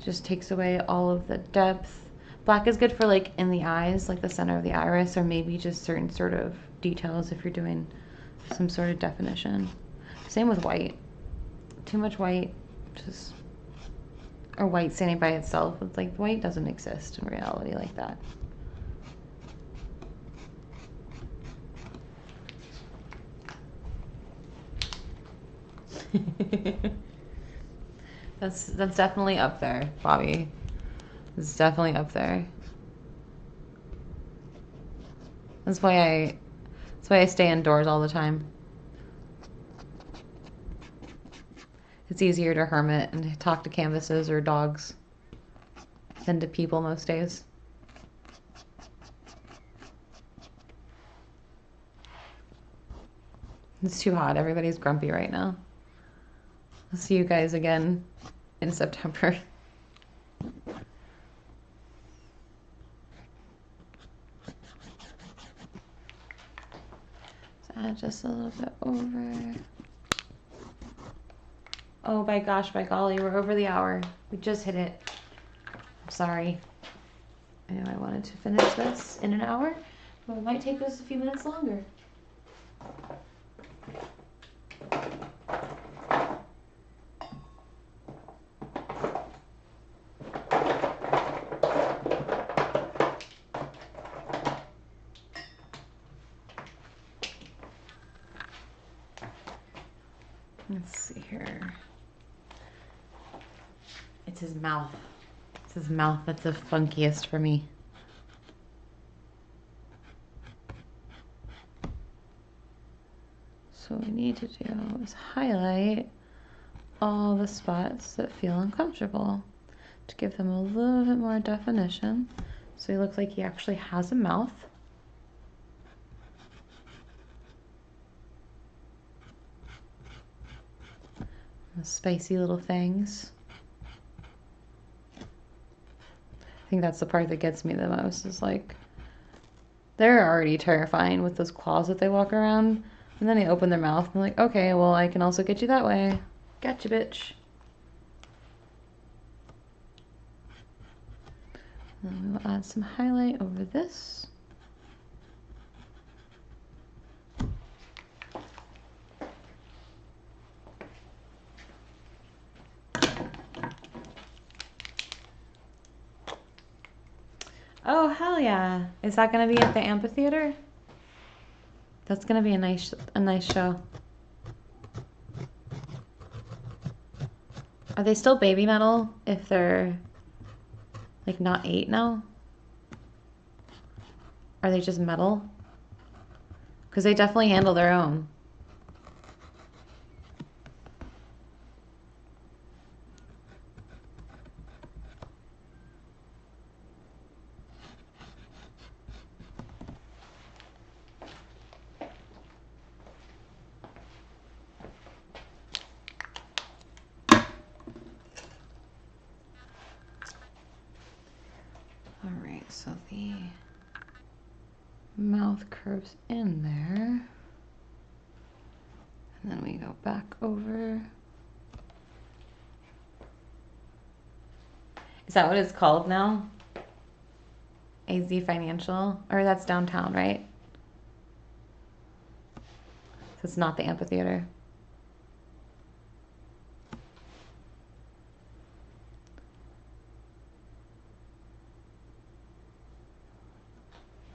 It just takes away all of the depth. Black is good for like in the eyes, like the center of the iris, or maybe just certain sort of details if you're doing some sort of definition. Same with white. Too much white, just, or white standing by itself. It's like white doesn't exist in reality like that. That's definitely up there, Bobby. It's definitely up there. That's why I stay indoors all the time. It's easier to hermit and talk to canvases or dogs than to people most days. It's too hot. Everybody's grumpy right now. I'll see you guys again in September. So add just a little bit over. Oh, by gosh, by golly, we're over the hour. We just hit it. I'm sorry. I know I wanted to finish this in an hour, but it might take us a few minutes longer. Let's see here. It's his mouth. It's his mouth that's the funkiest for me. So what we need to do is highlight all the spots that feel uncomfortable to give them a little bit more definition. So he looks like he actually has a mouth. The spicy little fangs. I think that's the part that gets me the most, is like, they're already terrifying with those claws that they walk around, and then they open their mouth and I'm like, okay, well, I can also get you that way. Gotcha, bitch. And then we will add some highlight over this. Oh, hell yeah. Is that going to be at the amphitheater? That's going to be a nice show. Are they still baby metal if they're like not 8 now? Are they just metal? Because they definitely handle their own. Alright, so the mouth curves in there. And then we go back over. Is that what it's called now? AZ Financial? Or that's downtown, right? So it's not the amphitheater.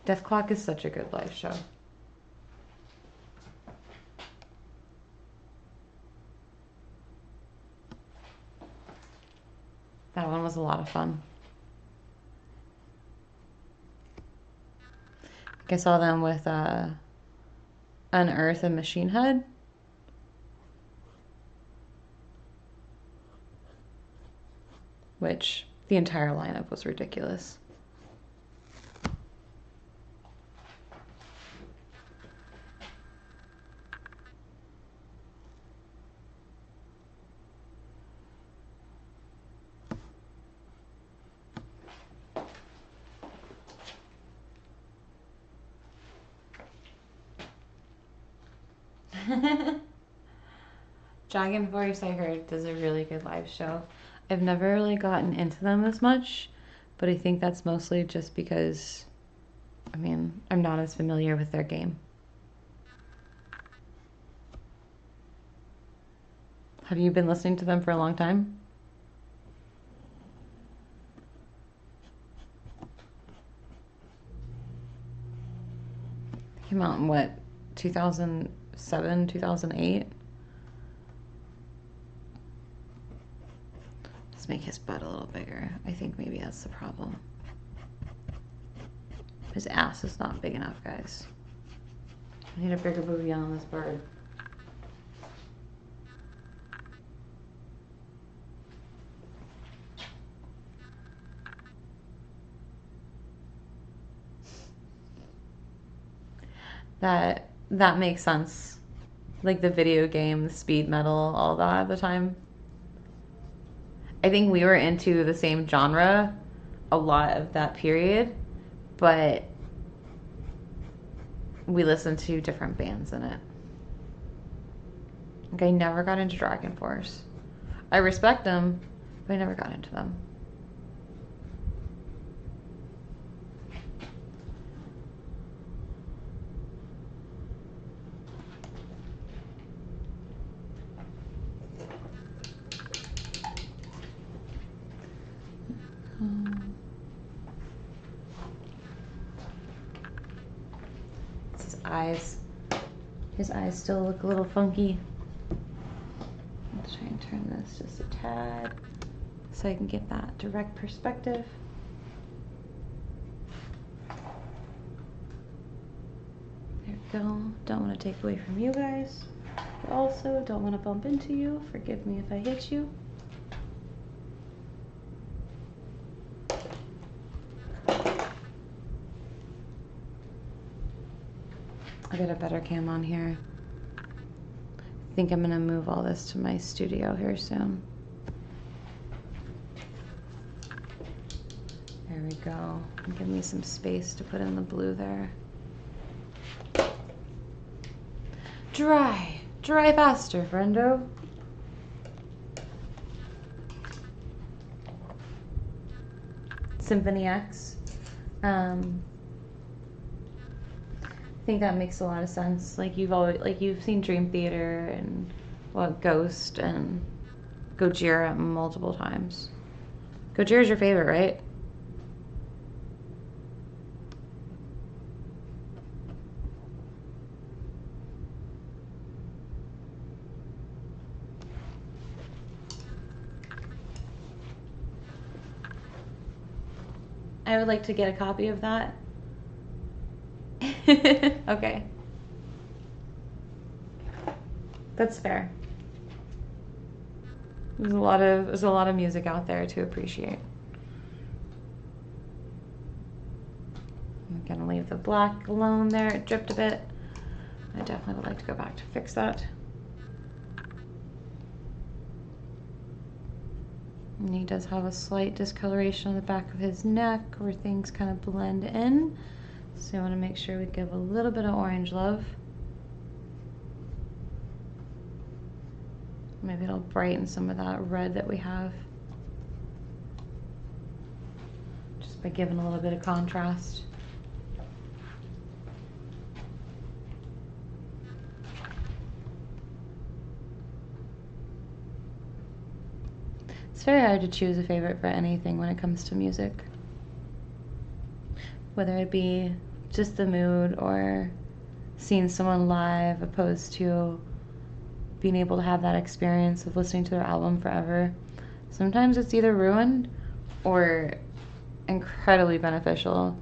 Death Clock is such a good live show. That one was a lot of fun. I saw them with Unearth and Machine Head. Which the entire lineup was ridiculous. Dragon Force, I heard, does a really good live show. I've never really gotten into them as much, but I think that's mostly just because, I mean, I'm not as familiar with their game. Have you been listening to them for a long time? They came out in what, 2007, 2008? Let's make his butt a little bigger. I think maybe that's the problem. His ass is not big enough, guys. I need a bigger booty on this bird. That makes sense. Like the video game, speed metal, all that at the time. I think we were into the same genre a lot of that period, but we listened to different bands in it. Like I never got into Dragon Force. I respect them, but I never got into them. It's his eyes. His eyes still look a little funky. Let's try and turn this just a tad. so I can get that direct perspective. There we go. Don't want to take away from you guys, but also don't want to bump into you. Forgive me if I hit you. I'll get a better cam on here. I think I'm gonna move all this to my studio here soon. There we go. Give me some space to put in the blue there. Dry. Dry faster, friendo. Symphony X. I think that makes a lot of sense. Like you've seen Dream Theater and Ghost and Gojira multiple times. Gojira's your favorite, right? I would like to get a copy of that. Okay. That's fair. There's a lot of music out there to appreciate. I'm gonna leave the black alone there. It dripped a bit. I definitely would like to go back to fix that. And he does have a slight discoloration on the back of his neck where things kind of blend in. So I want to make sure we give a little bit of orange love. Maybe it'll brighten some of that red that we have. Just by giving a little bit of contrast. It's very hard to choose a favorite for anything when it comes to music. Whether it be just the mood or seeing someone live opposed to being able to have that experience of listening to their album forever. Sometimes it's either ruined or incredibly beneficial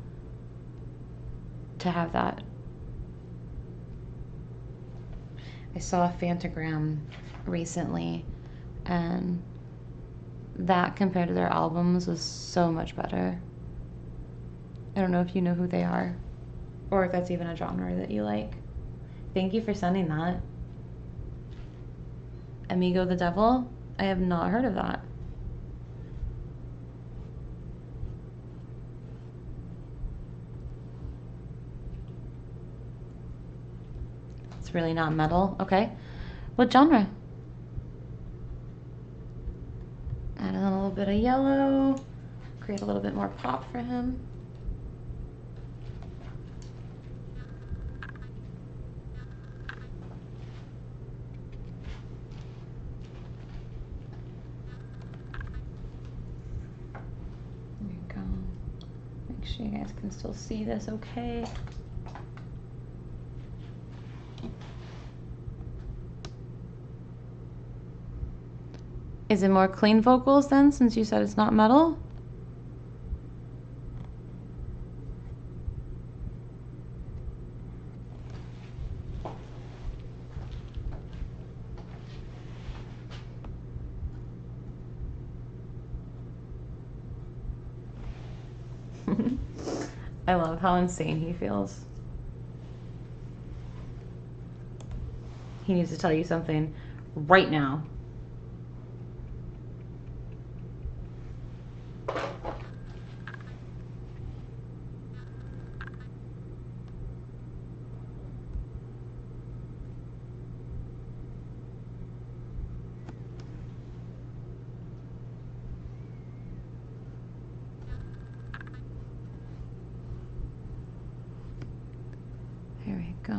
to have that. I saw a Fantagram recently, and that compared to their albums was so much better. I don't know if you know who they are, or if that's even a genre that you like. Thank you for sending that. Amigo the Devil? I have not heard of that. It's really not metal. Okay. What genre? Add in a little bit of yellow. Create a little bit more pop for him. Make sure you guys can still see this okay. Is it more clean vocals then, since you said it's not metal? I love how insane he feels. He needs to tell you something right now. There we go.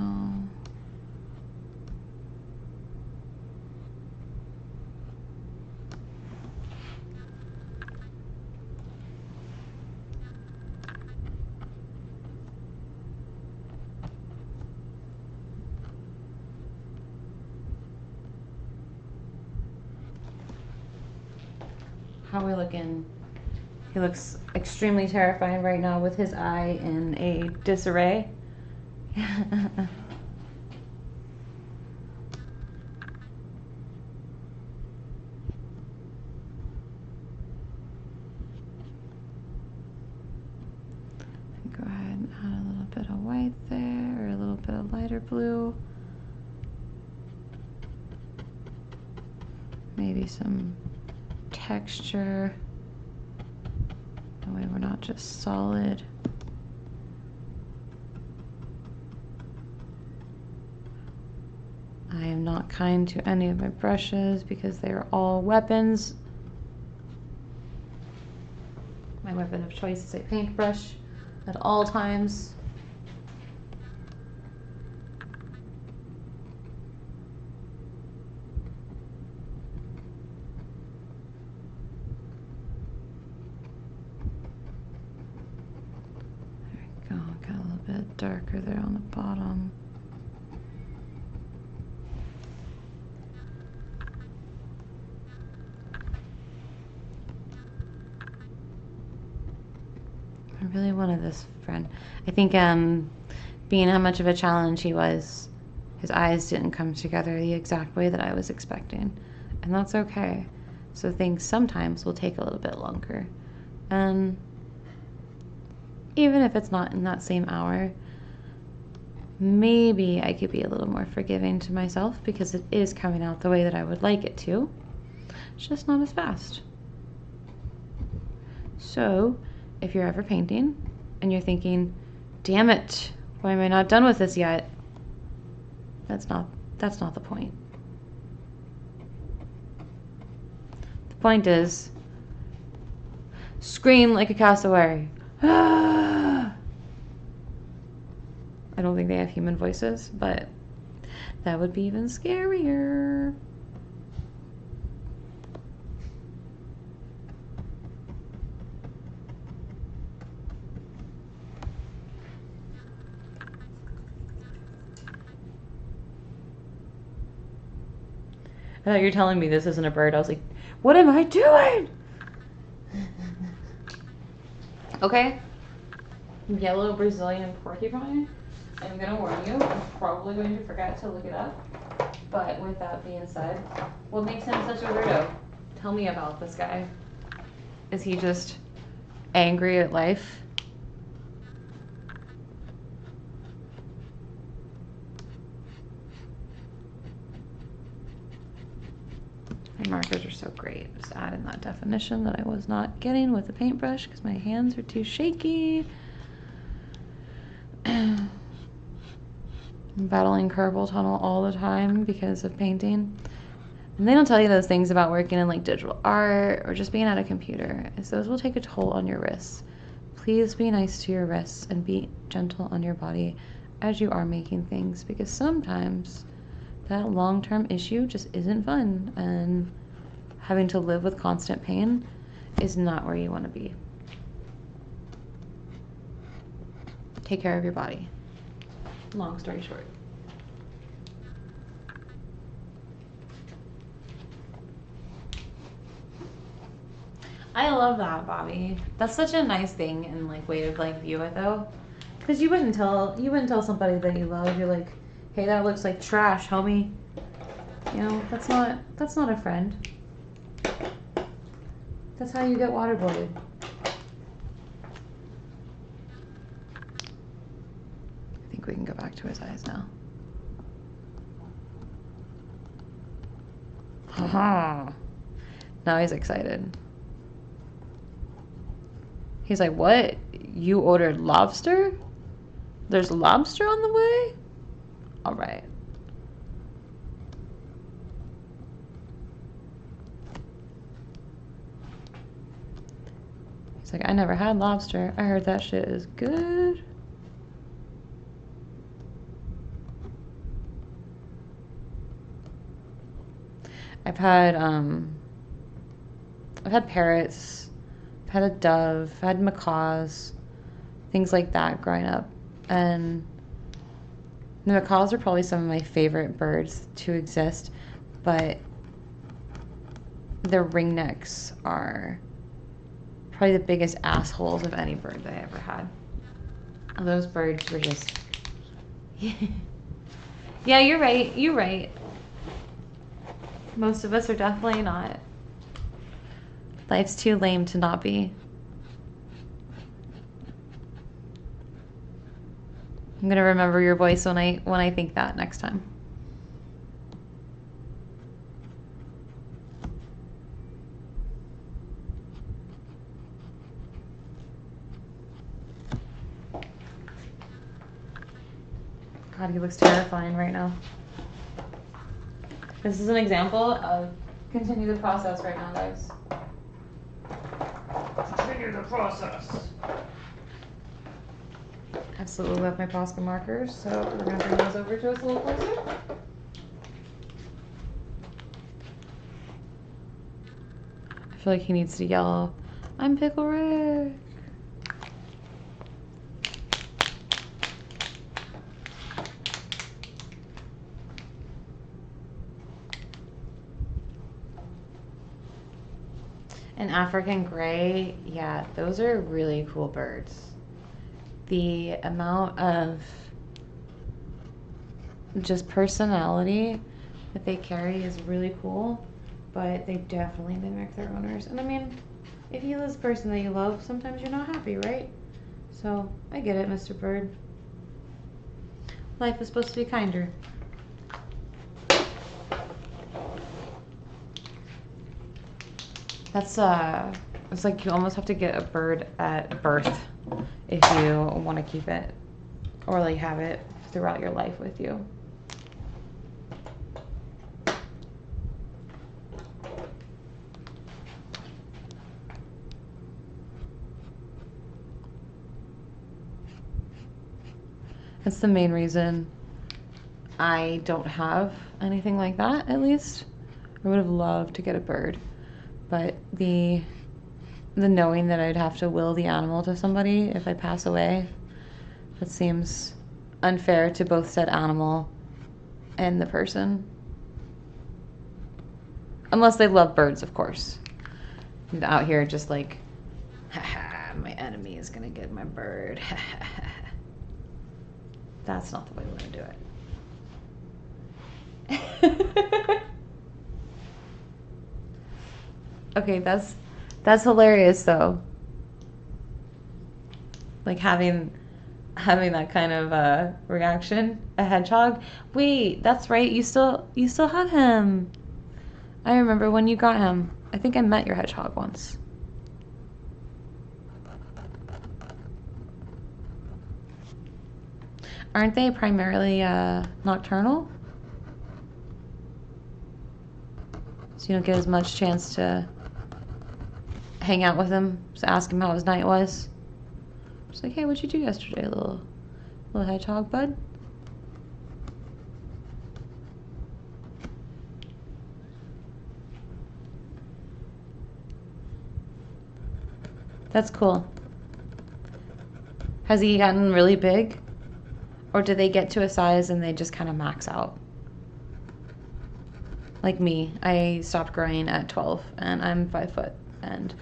How are we looking? He looks extremely terrifying right now with his eye in a disarray. Go ahead and add a little bit of white there, or a little bit of lighter blue. Maybe some texture. That way we're not just solid. I am not kind to any of my brushes because they are all weapons. My weapon of choice is a paintbrush at all times. There we go, got a little bit darker there on the bottom. I really wanted this friend. I think being how much of a challenge he was, his eyes didn't come together the exact way that I was expecting. And that's okay. So things sometimes will take a little bit longer. And even if it's not in that same hour, maybe I could be a little more forgiving to myself because it is coming out the way that I would like it to. It's just not as fast. So if you're ever painting and you're thinking, damn it, why am I not done with this yet? That's not the point. The point is, scream like a cassowary. Ah! I don't think they have human voices, but that would be even scarier. I thought you were telling me this isn't a bird. I was like, what am I doing? Okay. Yellow Brazilian porcupine. I'm going to warn you, I'm probably going to forget to look it up. But with that being said, what makes him such a weirdo? Tell me about this guy. Is he just angry at life? My markers are so great. Just add in that definition that I was not getting with the paintbrush because my hands are too shaky. I'm battling carpal tunnel all the time because of painting. And they don't tell you those things about working in like digital art or just being at a computer, is those will take a toll on your wrists. Please be nice to your wrists and be gentle on your body as you are making things, because sometimes that long-term issue just isn't fun, and having to live with constant pain is not where you want to be. Take care of your body. Long story short. I love that, Bobby. That's such a nice thing and like way to like view it though, because you wouldn't tell somebody that you love. You're like, hey, that looks like trash, homie. You know, that's not a friend. That's how you get waterboarded. I think we can go back to his eyes now. Haha. Now he's excited. He's like, what? You ordered lobster? There's lobster on the way? All right. He's like, I never had lobster. I heard that shit is good. I've had parrots, I've had a dove, I've had macaws, things like that growing up. And the macaws are probably some of my favorite birds to exist, but the ringnecks are probably the biggest assholes of any bird that I ever had. Those birds were just... Yeah, you're right. You're right. Most of us are definitely not. Life's too lame to not be. I'm gonna remember your voice when I think that next time. God, he looks terrifying right now. This is an example of continue the process right now, guys. Continue the process. Absolutely love my Posca markers, so we're going to bring those over to us a little closer. I feel like he needs to yell, "I'm Pickle Rick!" An African gray, yeah, those are really cool birds. The amount of just personality that they carry is really cool, but they definitely mimic their owners. And I mean, if you lose the person that you love, sometimes you're not happy, right? So I get it, Mr. Bird. Life is supposed to be kinder. That's it's like you almost have to get a bird at birth if you want to keep it or like have it throughout your life with you. That's the main reason I don't have anything like that, at least. I would have loved to get a bird, but the knowing that I'd have to will the animal to somebody if I pass away, that seems unfair to both said animal and the person. Unless they love birds, of course. And out here just like, haha, my enemy is gonna get my bird. That's not the way we want to do it. Okay, that's hilarious though. Like having that kind of reaction. A hedgehog. Wait, that's right. You still have him. I remember when you got him. I think I met your hedgehog once. Aren't they primarily nocturnal? So you don't get as much chance to hang out with him, just ask him how his night was. Just like, hey, what'd you do yesterday, little hedgehog bud? That's cool. Has he gotten really big? Or do they get to a size and they just kind of max out? Like me, I stopped growing at 12 and I'm 5 foot. And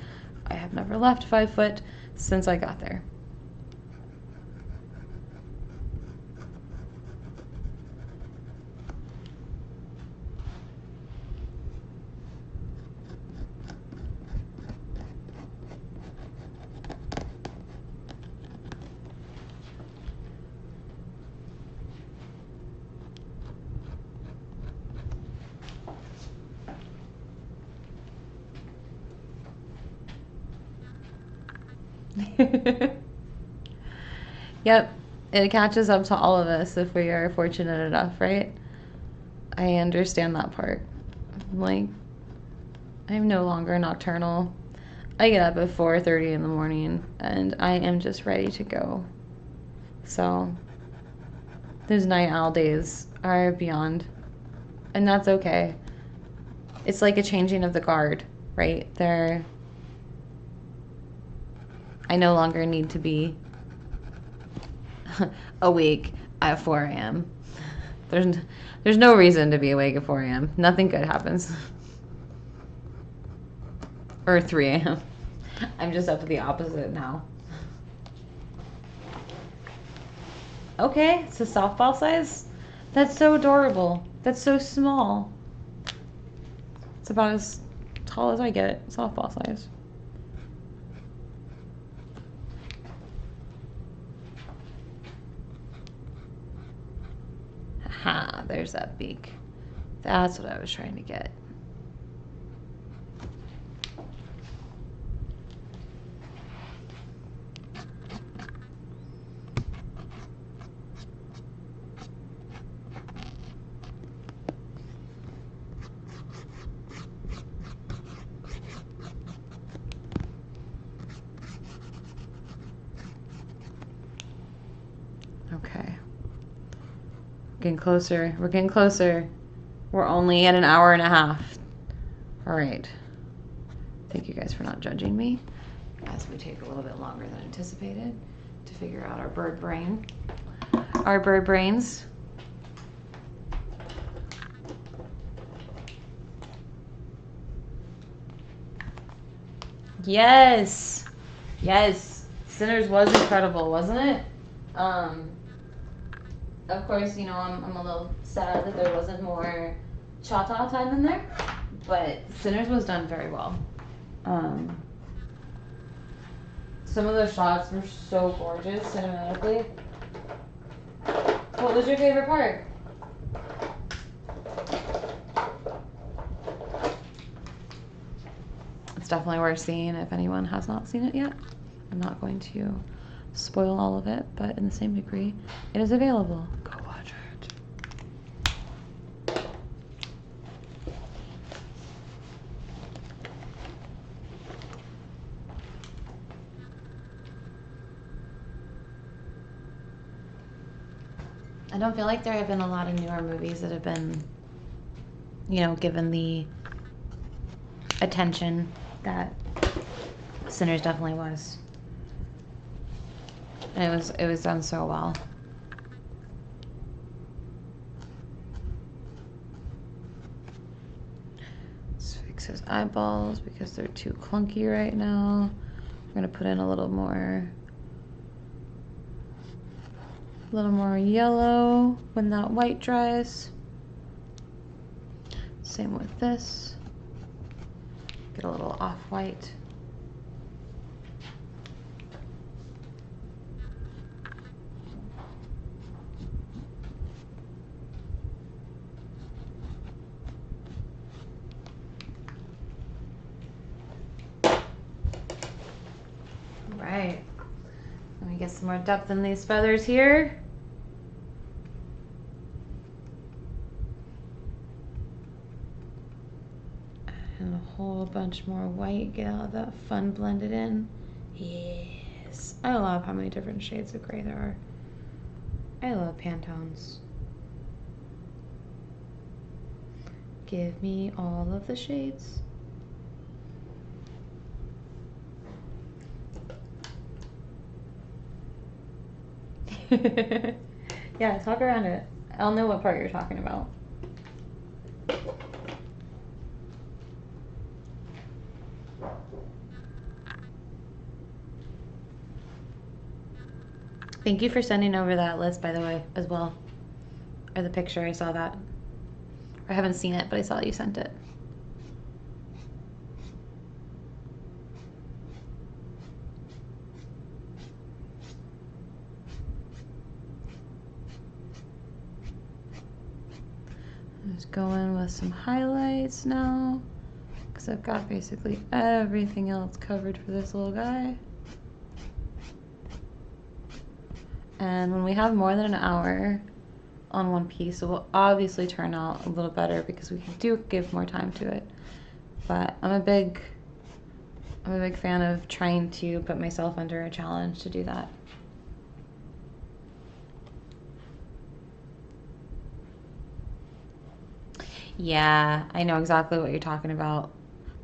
I have never left 5 foot since I got there. Yep, it catches up to all of us if we are fortunate enough, right? I understand that part. Like, I'm no longer nocturnal. I get up at 4:30 in the morning and I am just ready to go. So, those night owl days are beyond. And that's okay. It's like a changing of the guard, right? I no longer need to be awake at 4 a.m. There's no reason to be awake at 4 a.m. Nothing good happens. Or 3 a.m. I'm just up to the opposite now. Okay, it's a softball size. That's so adorable. That's so small. It's about as tall as I get, softball size. Haha, there's that beak. That's what I was trying to get. Okay. Getting closer. We're getting closer. We're only at an hour and a half. All right. Thank you guys for not judging me as we take a little bit longer than anticipated to figure out our bird brain. Our bird brains. Yes. Yes. Sinners was incredible, wasn't it? Of course, you know, I'm a little sad that there wasn't more Chata time in there, but Sinners was done very well. Some of those shots were so gorgeous cinematically. What was your favorite part? It's definitely worth seeing if anyone has not seen it yet. I'm not going to spoil all of it, but in the same degree, it is available. Go watch it. I don't feel like there have been a lot of newer movies that have been, you know, given the attention that Sinners definitely was. And it was done so well. Let's fix his eyeballs because they're too clunky right now. I'm gonna put in a little more yellow when that white dries. Same with this. Get a little off-white. Right. Let me get some more depth in these feathers here. And a whole bunch more white. Get all that fun blended in. Yes. I love how many different shades of gray there are. I love Pantones. Give me all of the shades. Yeah, talk around it. I'll know what part you're talking about. Thank you for sending over that list, by the way, as well. Or the picture, I saw that. I haven't seen it, but I saw you sent it. I'm just going with some highlights now, because I've got basically everything else covered for this little guy. And when we have more than an hour on one piece, it will obviously turn out a little better because we do give more time to it. But I'm a big fan of trying to put myself under a challenge to do that. Yeah, I know exactly what you're talking about.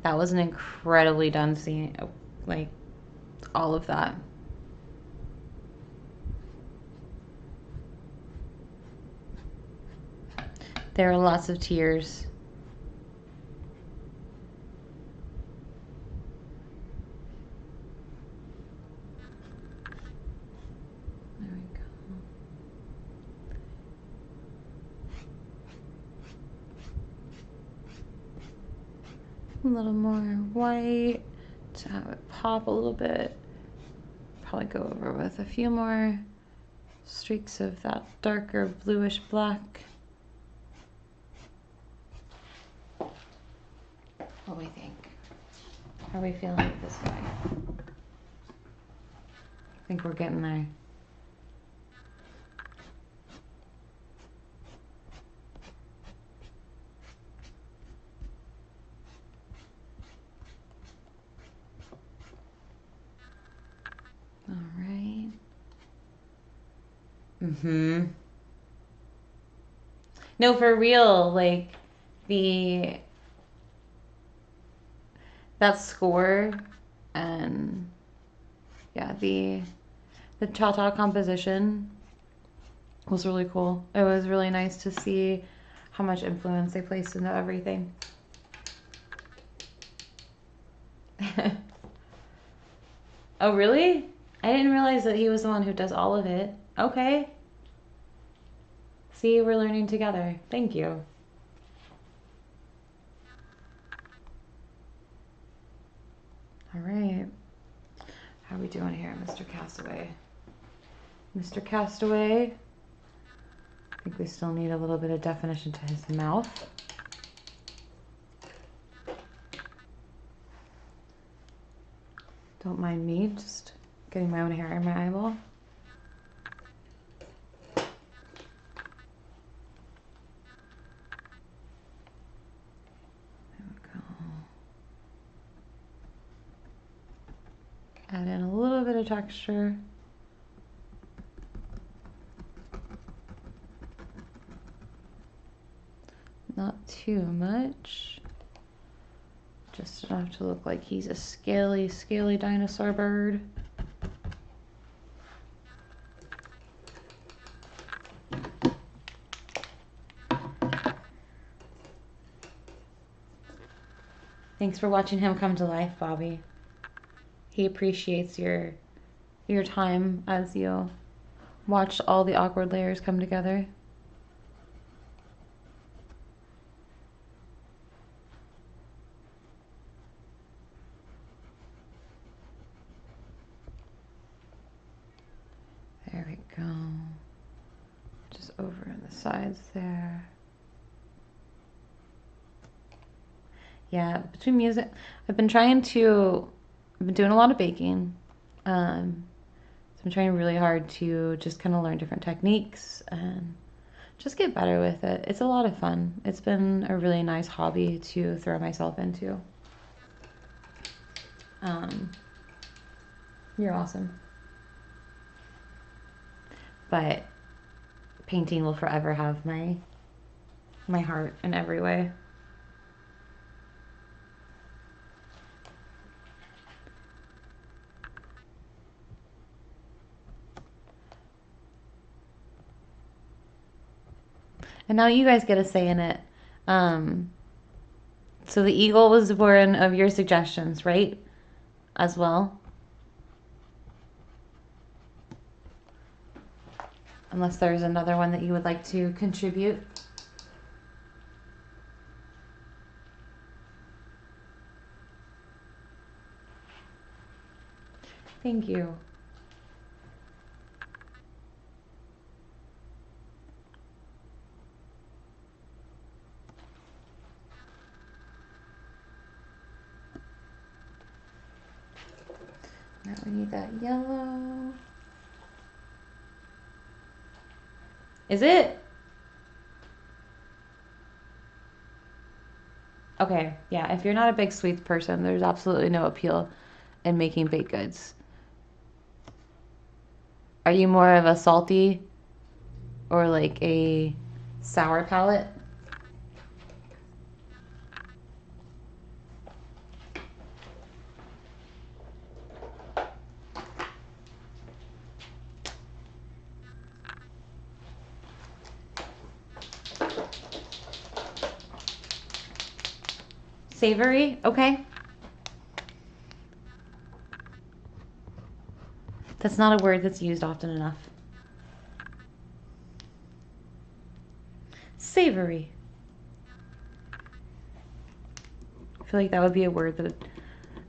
That was an incredibly done scene, like all of that. There are lots of tears. A little more white to have it pop a little bit. Probably go over with a few more streaks of that darker bluish black. What do we think? How are we feeling with this guy? I think we're getting there. All right. No, for real, like that score and yeah, the cha-cha composition was really cool. It was really nice to see how much influence they placed into everything. Oh, really? I didn't realize that he was the one who does all of it. Okay. See, we're learning together. Thank you. All right. How are we doing here, Mr. Cassowary? Mr. Castaway. I think we still need a little bit of definition to his mouth. Don't mind me, just getting my own hair in my eyeball. There we go. Add in a little bit of texture. Not too much. Just enough to look like he's a scaly, scaly dinosaur bird. Thanks for watching him come to life, Bobby. He appreciates your time as you watch all the awkward layers come together. There we go. Just over on the sides there. Yeah, between music, I've been doing a lot of baking. So I'm trying really hard to just kind of learn different techniques and just get better with it. It's a lot of fun. It's been a really nice hobby to throw myself into. You're awesome. But painting will forever have my heart in every way. And now you guys get a say in it. So the eagle was born of your suggestions, right? As well. Unless there's another one that you would like to contribute. Thank you. Now we need that yellow. Is it? Okay, yeah, if you're not a big sweets person, there's absolutely no appeal in making baked goods. Are you more of a salty or like a sour palate? Savory? Okay. That's not a word that's used often enough. Savory. I feel like that would be a word that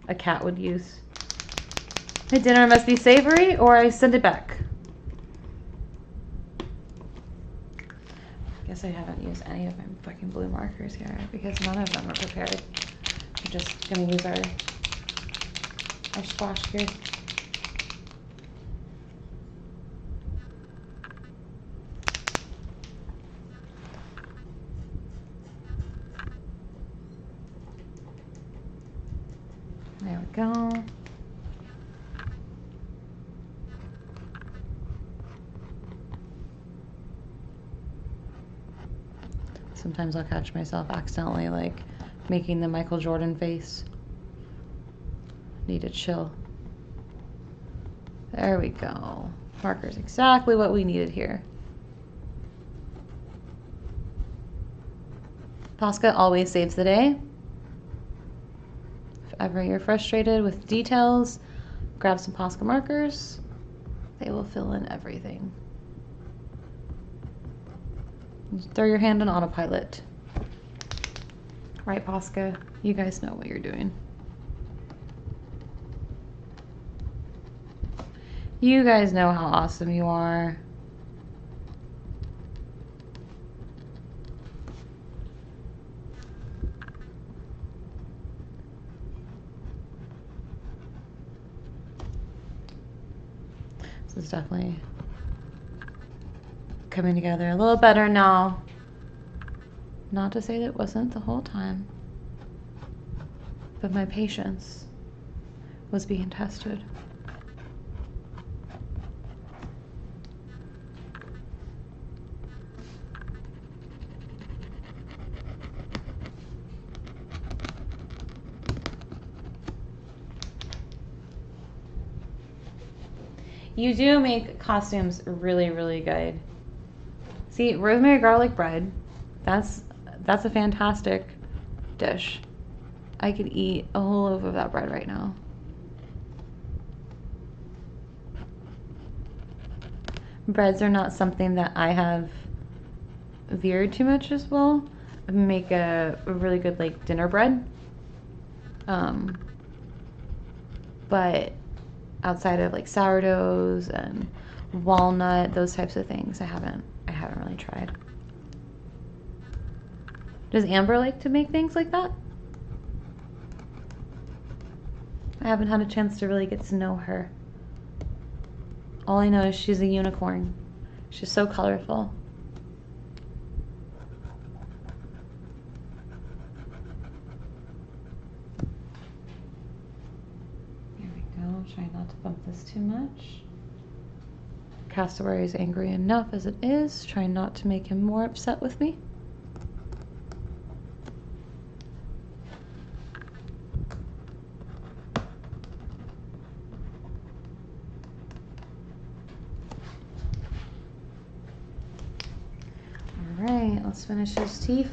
a cat would use. My dinner must be savory, or I send it back. I guess I haven't used any of my fucking blue markers here because none of them are prepared. We're just gonna use our squash here. There we go. Sometimes I'll catch myself accidentally like making the Michael Jordan face. Need to chill. There we go. Marker's exactly what we needed here. Posca always saves the day. If ever you're frustrated with details, grab some Posca markers. They will fill in everything. Just throw your hand on autopilot. Right, Posca? You guys know what you're doing. You guys know how awesome you are. This is definitely coming together a little better now. Not to say that it wasn't the whole time, but my patience was being tested. You do make costumes really, really good. See, rosemary garlic bread, that's a fantastic dish. I could eat a whole loaf of that bread right now. Breads are not something that I have veered too much as well. I make a really good like dinner bread. But outside of like sourdoughs and walnut, those types of things, I haven't really tried. Does Amber like to make things like that? I haven't had a chance to really get to know her. All I know is she's a unicorn. She's so colorful. There we go. Try not to bump this too much. Cassowary is angry enough as it is. Try not to make him more upset with me. Alright, let's finish his teeth.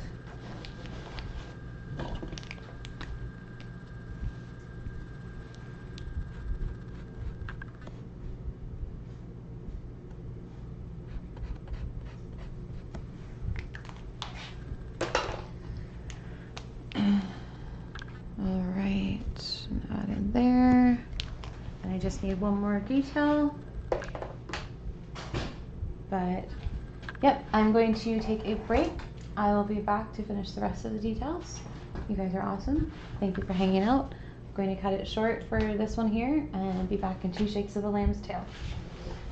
Add in there, and I just need one more detail, but yep, I'm going to take a break. I will be back to finish the rest of the details. You guys are awesome. Thank you for hanging out. I'm going to cut it short for this one here and be back in 2 shakes of the lamb's tail.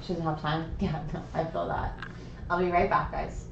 She doesn't have time. Yeah, no, I feel that. I'll be right back, guys.